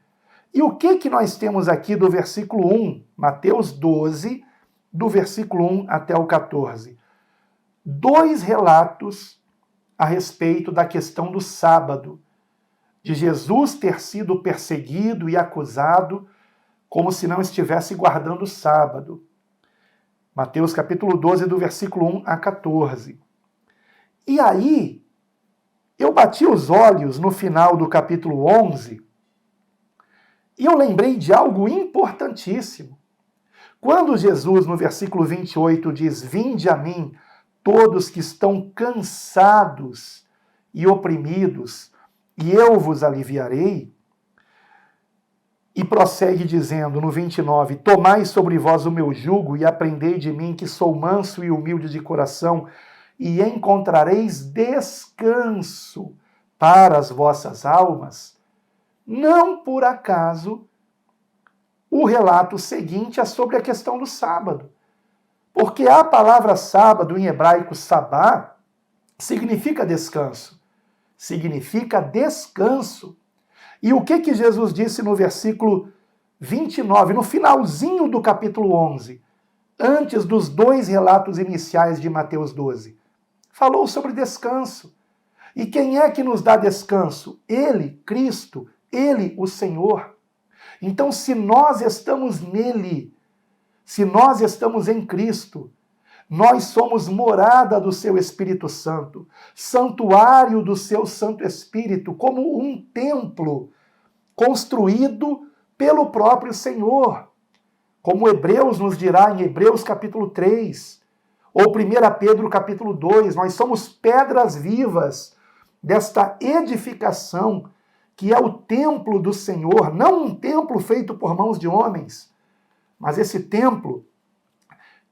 A: E o que nós temos aqui do versículo 1, Mateus 12, do versículo 1 até o 14? 2 relatos a respeito da questão do sábado, de Jesus ter sido perseguido e acusado como se não estivesse guardando o sábado. Mateus capítulo 12, do versículo 1 a 14. E aí, eu bati os olhos no final do capítulo 11 e eu lembrei de algo importantíssimo. Quando Jesus, no versículo 28, diz: "Vinde a mim, todos que estão cansados e oprimidos, e eu vos aliviarei", e prossegue dizendo no 29, "Tomai sobre vós o meu jugo e aprendei de mim, que sou manso e humilde de coração, e encontrareis descanso para as vossas almas." Não por acaso o relato seguinte é sobre a questão do sábado. Porque a palavra sábado, em hebraico sabá, significa descanso. Significa descanso. E o que Jesus disse no versículo 29, no finalzinho do capítulo 11, antes dos 2 relatos iniciais de Mateus 12? Falou sobre descanso. E quem é que nos dá descanso? Ele, Cristo, Ele, o Senhor. Então, se nós estamos nele, se nós estamos em Cristo, nós somos morada do seu Espírito Santo, santuário do seu Santo Espírito, como um templo construído pelo próprio Senhor. Como Hebreus nos dirá em Hebreus capítulo 3, ou 1 Pedro capítulo 2, nós somos pedras vivas desta edificação que é o templo do Senhor, não um templo feito por mãos de homens, mas esse templo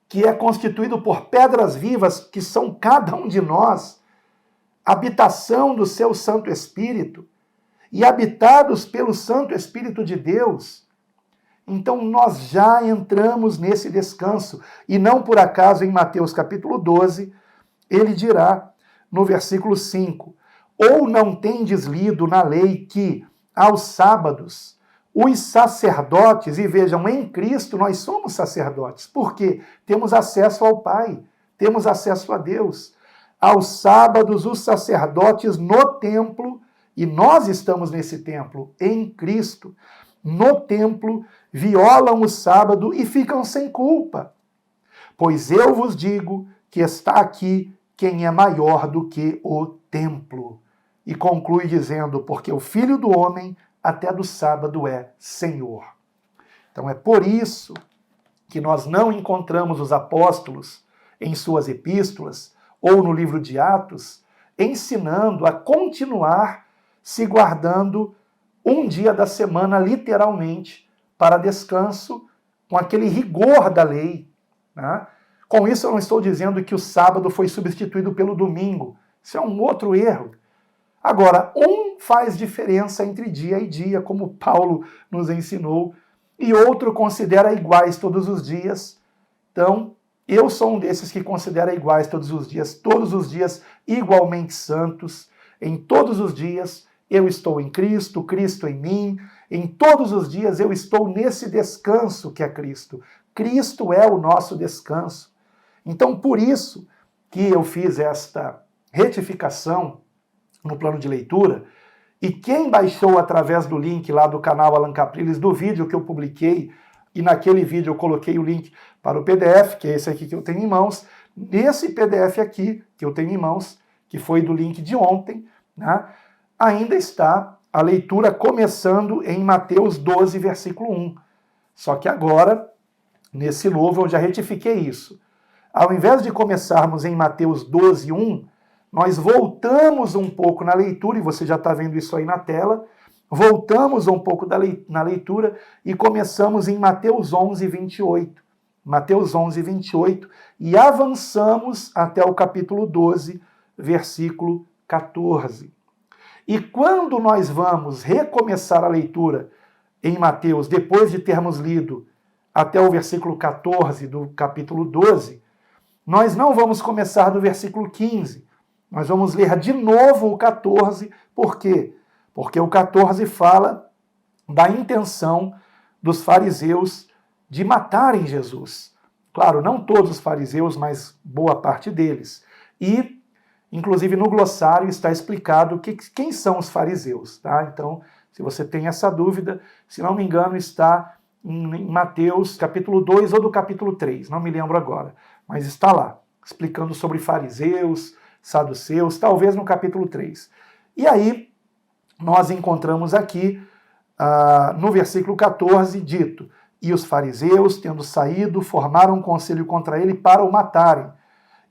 A: que é constituído por pedras vivas, que são cada um de nós, habitação do seu Santo Espírito, e habitados pelo Santo Espírito de Deus. Então nós já entramos nesse descanso, e não por acaso em Mateus capítulo 12, ele dirá no versículo 5, "Ou não tendes lido na lei que, aos sábados, os sacerdotes", e vejam, em Cristo nós somos sacerdotes, porque temos acesso ao Pai, temos acesso a Deus. "Aos sábados, os sacerdotes no templo", e nós estamos nesse templo, em Cristo, no templo, "violam o sábado e ficam sem culpa. Pois eu vos digo que está aqui quem é maior do que o templo." E conclui dizendo, "Porque o Filho do Homem até do sábado é Senhor." Então é por isso que nós não encontramos os apóstolos em suas epístolas ou no livro de Atos ensinando a continuar se guardando um dia da semana, literalmente, para descanso, com aquele rigor da lei, né? Com isso eu não estou dizendo que o sábado foi substituído pelo domingo. Isso é um outro erro. Agora, um faz diferença entre dia e dia, como Paulo nos ensinou, e outro considera iguais todos os dias. Então, eu sou um desses que considera iguais todos os dias igualmente santos. Em todos os dias eu estou em Cristo, Cristo em mim. Em todos os dias eu estou nesse descanso que é Cristo. Cristo é o nosso descanso. Então, por isso que eu fiz esta retificação no plano de leitura, e quem baixou através do link lá do canal Alan Capriles, do vídeo que eu publiquei, e naquele vídeo eu coloquei o link para o PDF, que é esse aqui que eu tenho em mãos, nesse PDF aqui que eu tenho em mãos, que foi do link de ontem, né, ainda está a leitura começando em Mateus 12, versículo 1. Só que agora, nesse novo, eu já retifiquei isso. Ao invés de começarmos em Mateus 12, 1, nós voltamos um pouco na leitura, e você já está vendo isso aí na tela, voltamos um pouco na leitura e começamos em Mateus 11, 28. Mateus 11, 28, e avançamos até o capítulo 12, versículo 14. E quando nós vamos recomeçar a leitura em Mateus, depois de termos lido até o versículo 14 do capítulo 12, nós não vamos começar do versículo 15, nós vamos ler de novo o 14, por quê? Porque o 14 fala da intenção dos fariseus de matarem Jesus. Claro, não todos os fariseus, mas boa parte deles. E, inclusive, no glossário está explicado quem são os fariseus. Tá? Então, se você tem essa dúvida, se não me engano, está em Mateus capítulo 2 ou do capítulo 3, não me lembro agora, mas está lá, explicando sobre fariseus, saduceus, talvez no capítulo 3. E aí, nós encontramos aqui, no versículo 14, dito: e os fariseus, tendo saído, formaram um conselho contra ele para o matarem.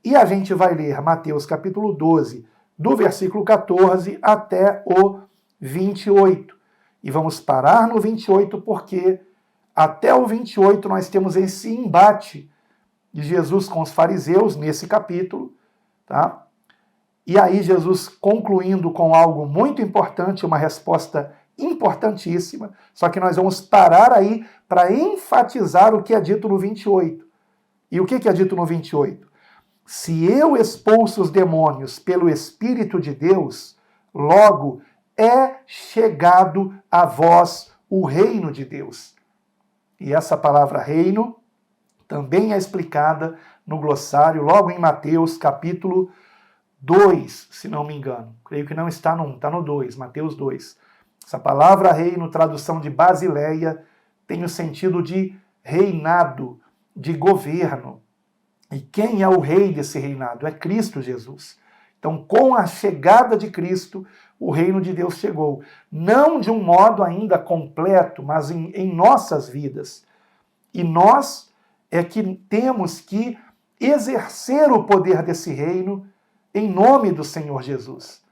A: E a gente vai ler Mateus capítulo 12, do versículo 14 até o 28. E vamos parar no 28 porque até o 28 nós temos esse embate de Jesus com os fariseus nesse capítulo, tá? E aí Jesus concluindo com algo muito importante, uma resposta importantíssima, só que nós vamos parar aí para enfatizar o que é dito no 28. E o que é dito no 28? Se eu expulso os demônios pelo Espírito de Deus, logo é chegado a vós o reino de Deus. E essa palavra reino também é explicada no glossário, logo em Mateus capítulo 2, se não me engano. Creio que não está no 1, está no 2, Mateus 2. Essa palavra reino, tradução de Basileia, tem o sentido de reinado, de governo. E quem é o rei desse reinado? É Cristo Jesus. Então, com a chegada de Cristo, o reino de Deus chegou. Não de um modo ainda completo, mas em nossas vidas. E nós é que temos que exercer o poder desse reino em nome do Senhor Jesus.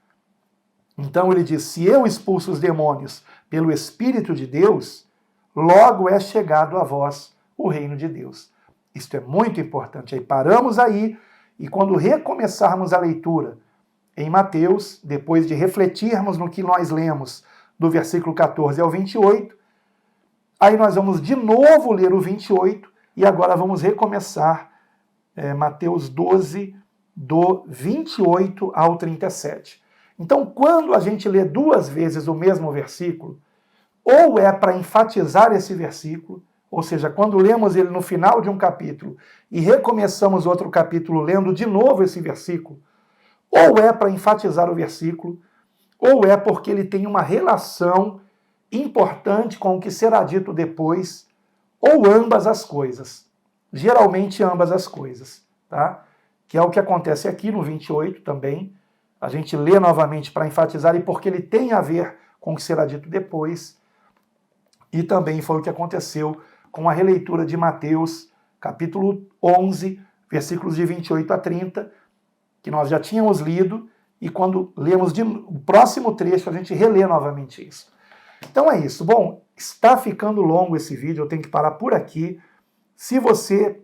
A: Então ele diz: se eu expulso os demônios pelo Espírito de Deus, logo é chegado a vós o reino de Deus. Isto é muito importante. Aí paramos aí, e quando recomeçarmos a leitura em Mateus, depois de refletirmos no que nós lemos do versículo 14 ao 28, aí nós vamos de novo ler o 28, e agora vamos recomeçar Mateus 12, do 28 ao 37. Então, quando a gente lê duas vezes o mesmo versículo, ou é para enfatizar esse versículo, ou seja, quando lemos ele no final de um capítulo e recomeçamos outro capítulo lendo de novo esse versículo, ou é para enfatizar o versículo, ou é porque ele tem uma relação importante com o que será dito depois, ou ambas as coisas. Geralmente ambas as coisas, tá? Que é o que acontece aqui no 28 também. A gente lê novamente para enfatizar, e porque ele tem a ver com o que será dito depois. E também foi o que aconteceu com a releitura de Mateus, capítulo 11, versículos de 28 a 30, que nós já tínhamos lido, e quando lemos o próximo trecho, a gente relê novamente isso. Então é isso. Bom, está ficando longo esse vídeo, eu tenho que parar por aqui. Se você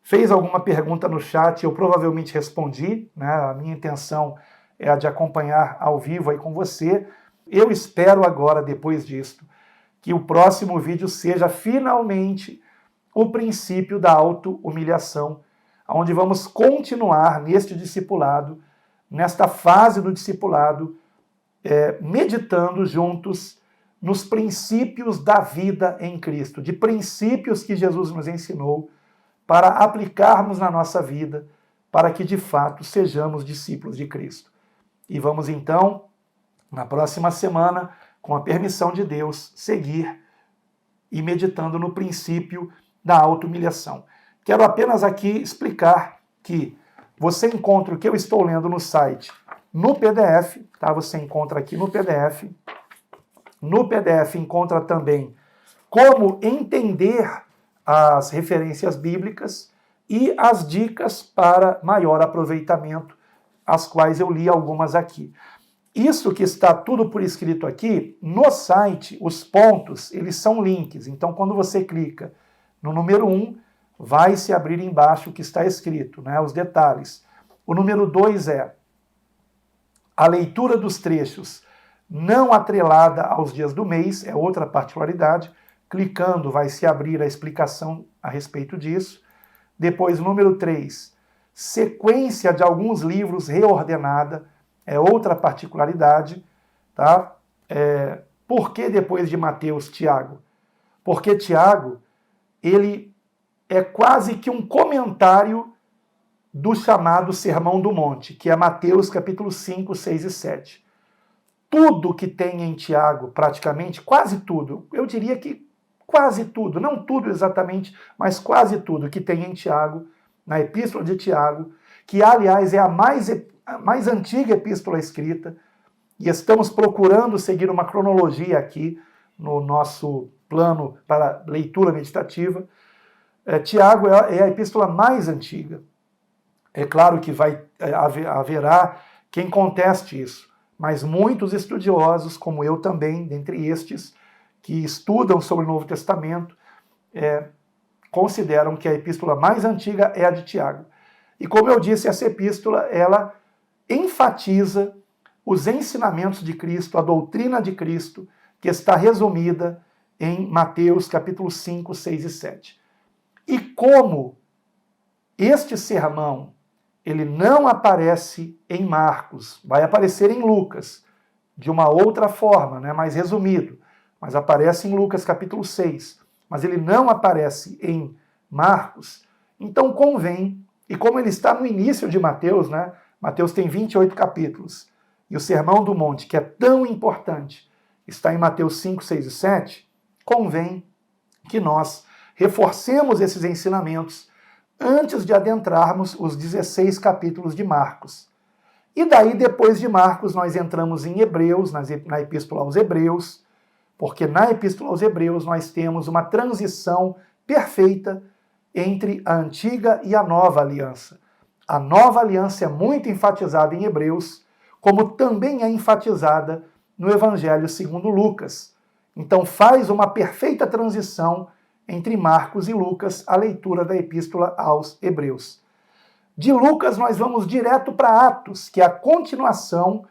A: fez alguma pergunta no chat, eu provavelmente respondi, né? A minha intenção é a de acompanhar ao vivo aí com você. Eu espero agora, depois disto, que o próximo vídeo seja finalmente o princípio da auto-humilhação, onde vamos continuar neste discipulado, nesta fase do discipulado, meditando juntos nos princípios da vida em Cristo, de princípios que Jesus nos ensinou para aplicarmos na nossa vida, para que de fato sejamos discípulos de Cristo. E vamos então, na próxima semana, com a permissão de Deus, seguir e meditando no princípio da auto-humilhação. Quero apenas aqui explicar que você encontra o que eu estou lendo no site no PDF, tá? Você encontra aqui no PDF. No PDF encontra também como entender as referências bíblicas e as dicas para maior aproveitamento, as quais eu li algumas aqui. Isso que está tudo por escrito aqui, no site, os pontos, eles são links. Então, quando você clica no número 1, vai se abrir embaixo o que está escrito, né, os detalhes. O número 2 é a leitura dos trechos não atrelada aos dias do mês, é outra particularidade. Clicando, vai se abrir a explicação a respeito disso. Depois, número 3, sequência de alguns livros reordenada, é outra particularidade, tá? Por que depois de Mateus, Tiago? Porque Tiago, ele é quase que um comentário do chamado Sermão do Monte, que é Mateus capítulo 5, 6 e 7. Tudo que tem em Tiago, praticamente, quase tudo, eu diria que quase tudo, não tudo exatamente, mas quase tudo que tem em Tiago, na Epístola de Tiago, que aliás é a mais antiga epístola escrita, e estamos procurando seguir uma cronologia aqui no nosso plano para leitura meditativa. Tiago é a epístola mais antiga. É claro que haverá quem conteste isso, mas muitos estudiosos, como eu também, dentre estes, que estudam sobre o Novo Testamento, consideram que a epístola mais antiga é a de Tiago. E como eu disse, essa epístola, ela enfatiza os ensinamentos de Cristo, a doutrina de Cristo, que está resumida em Mateus capítulo 5, 6 e 7. E como este sermão, ele não aparece em Marcos, vai aparecer em Lucas, de uma outra forma, né, mais resumido, mas aparece em Lucas capítulo 6, mas ele não aparece em Marcos, então convém, e como ele está no início de Mateus, né, Mateus tem 28 capítulos, e o Sermão do Monte, que é tão importante, está em Mateus 5, 6 e 7, convém que nós reforcemos esses ensinamentos antes de adentrarmos os 16 capítulos de Marcos. E daí, depois de Marcos, nós entramos em Hebreus, na Epístola aos Hebreus, porque na Epístola aos Hebreus nós temos uma transição perfeita entre a antiga e a nova aliança. A nova aliança é muito enfatizada em Hebreus, como também é enfatizada no Evangelho segundo Lucas. Então faz uma perfeita transição entre Marcos e Lucas, a leitura da Epístola aos Hebreus. De Lucas nós vamos direto para Atos, que é a continuação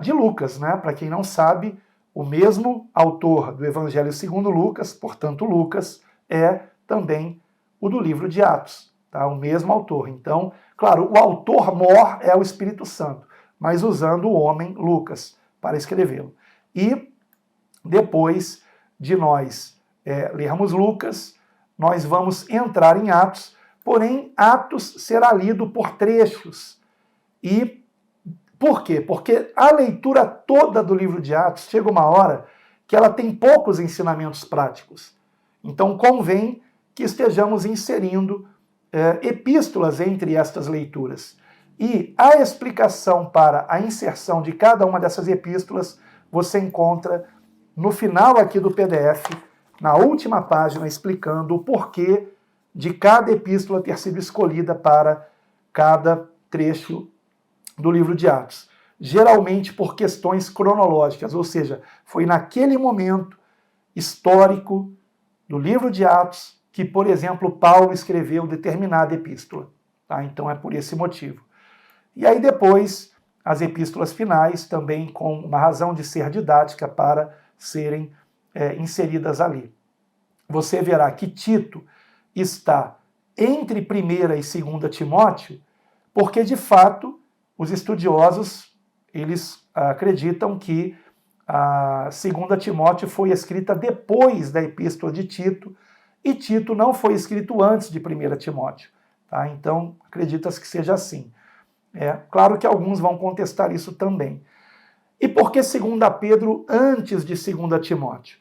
A: de Lucas, né? Para quem não sabe, o mesmo autor do Evangelho segundo Lucas, portanto Lucas, é também o do livro de Atos, tá? O mesmo autor. Então, claro, o autor mor é o Espírito Santo, mas usando o homem Lucas para escrevê-lo. E depois de nós lermos Lucas, nós vamos entrar em Atos, porém Atos será lido por trechos. E por quê? Porque a leitura toda do livro de Atos chega uma hora que ela tem poucos ensinamentos práticos. Então convém que estejamos inserindo epístolas entre estas leituras. E a explicação para a inserção de cada uma dessas epístolas você encontra no final aqui do PDF, na última página, explicando o porquê de cada epístola ter sido escolhida para cada trecho do livro de Atos. Geralmente por questões cronológicas, ou seja, foi naquele momento histórico do livro de Atos que, por exemplo, Paulo escreveu determinada epístola. Tá? Então é por esse motivo. E aí depois, as epístolas finais, também com uma razão de ser didática para serem inseridas ali. Você verá que Tito está entre 1ª e 2ª Timóteo, porque, de fato, os estudiosos, eles acreditam que a 2ª Timóteo foi escrita depois da Epístola de Tito, e Tito não foi escrito antes de 1ª Timóteo. Tá? Então, acredita-se que seja assim. Claro que alguns vão contestar isso também. E por que 2 Pedro antes de 2 Timóteo?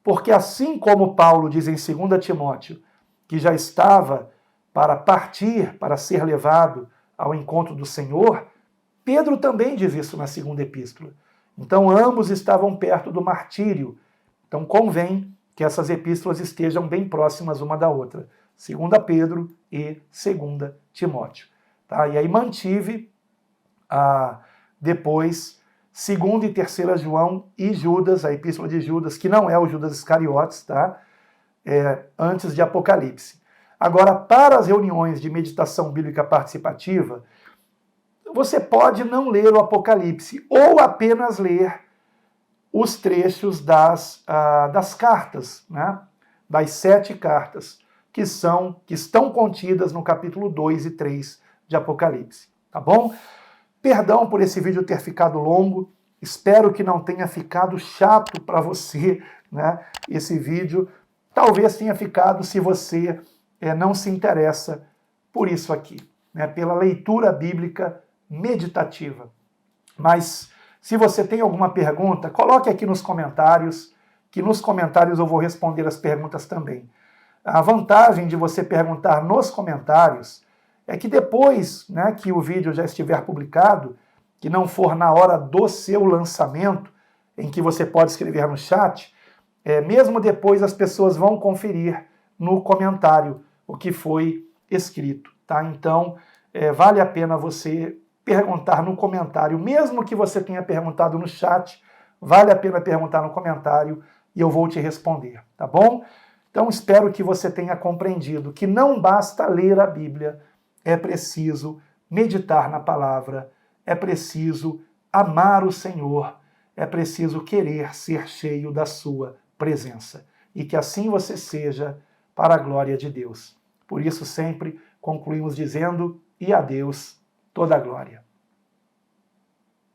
A: Porque assim como Paulo diz em 2 Timóteo, que já estava para partir, para ser levado ao encontro do Senhor, Pedro também diz isso na 2ª epístola. Então ambos estavam perto do martírio. Então convém que essas epístolas estejam bem próximas uma da outra. 2 Pedro e 2 Timóteo. Tá? E aí mantive depois 2ª e 3ª João e Judas, a epístola de Judas, que não é o Judas Iscariotes, tá? Antes de Apocalipse. Agora, para as reuniões de meditação bíblica participativa, você pode não ler o Apocalipse, ou apenas ler os trechos das cartas, né? Das 7 cartas, que estão contidas no capítulo 2 e 3 de Apocalipse. Tá bom? Perdão por esse vídeo ter ficado longo, espero que não tenha ficado chato para você, né? Esse vídeo talvez tenha ficado se você não se interessa por isso aqui, né? Pela leitura bíblica meditativa. Mas se você tem alguma pergunta, coloque aqui nos comentários, que nos comentários eu vou responder as perguntas também. A vantagem de você perguntar nos comentários é que depois, né, que o vídeo já estiver publicado, que não for na hora do seu lançamento, em que você pode escrever no chat, mesmo depois as pessoas vão conferir no comentário o que foi escrito, tá? Então, vale a pena você perguntar no comentário, mesmo que você tenha perguntado no chat, vale a pena perguntar no comentário e eu vou te responder, tá bom? Então, espero que você tenha compreendido que não basta ler a Bíblia, é preciso meditar na palavra, é preciso amar o Senhor, é preciso querer ser cheio da sua presença. E que assim você seja, para a glória de Deus. Por isso, sempre concluímos dizendo: e a Deus toda a glória.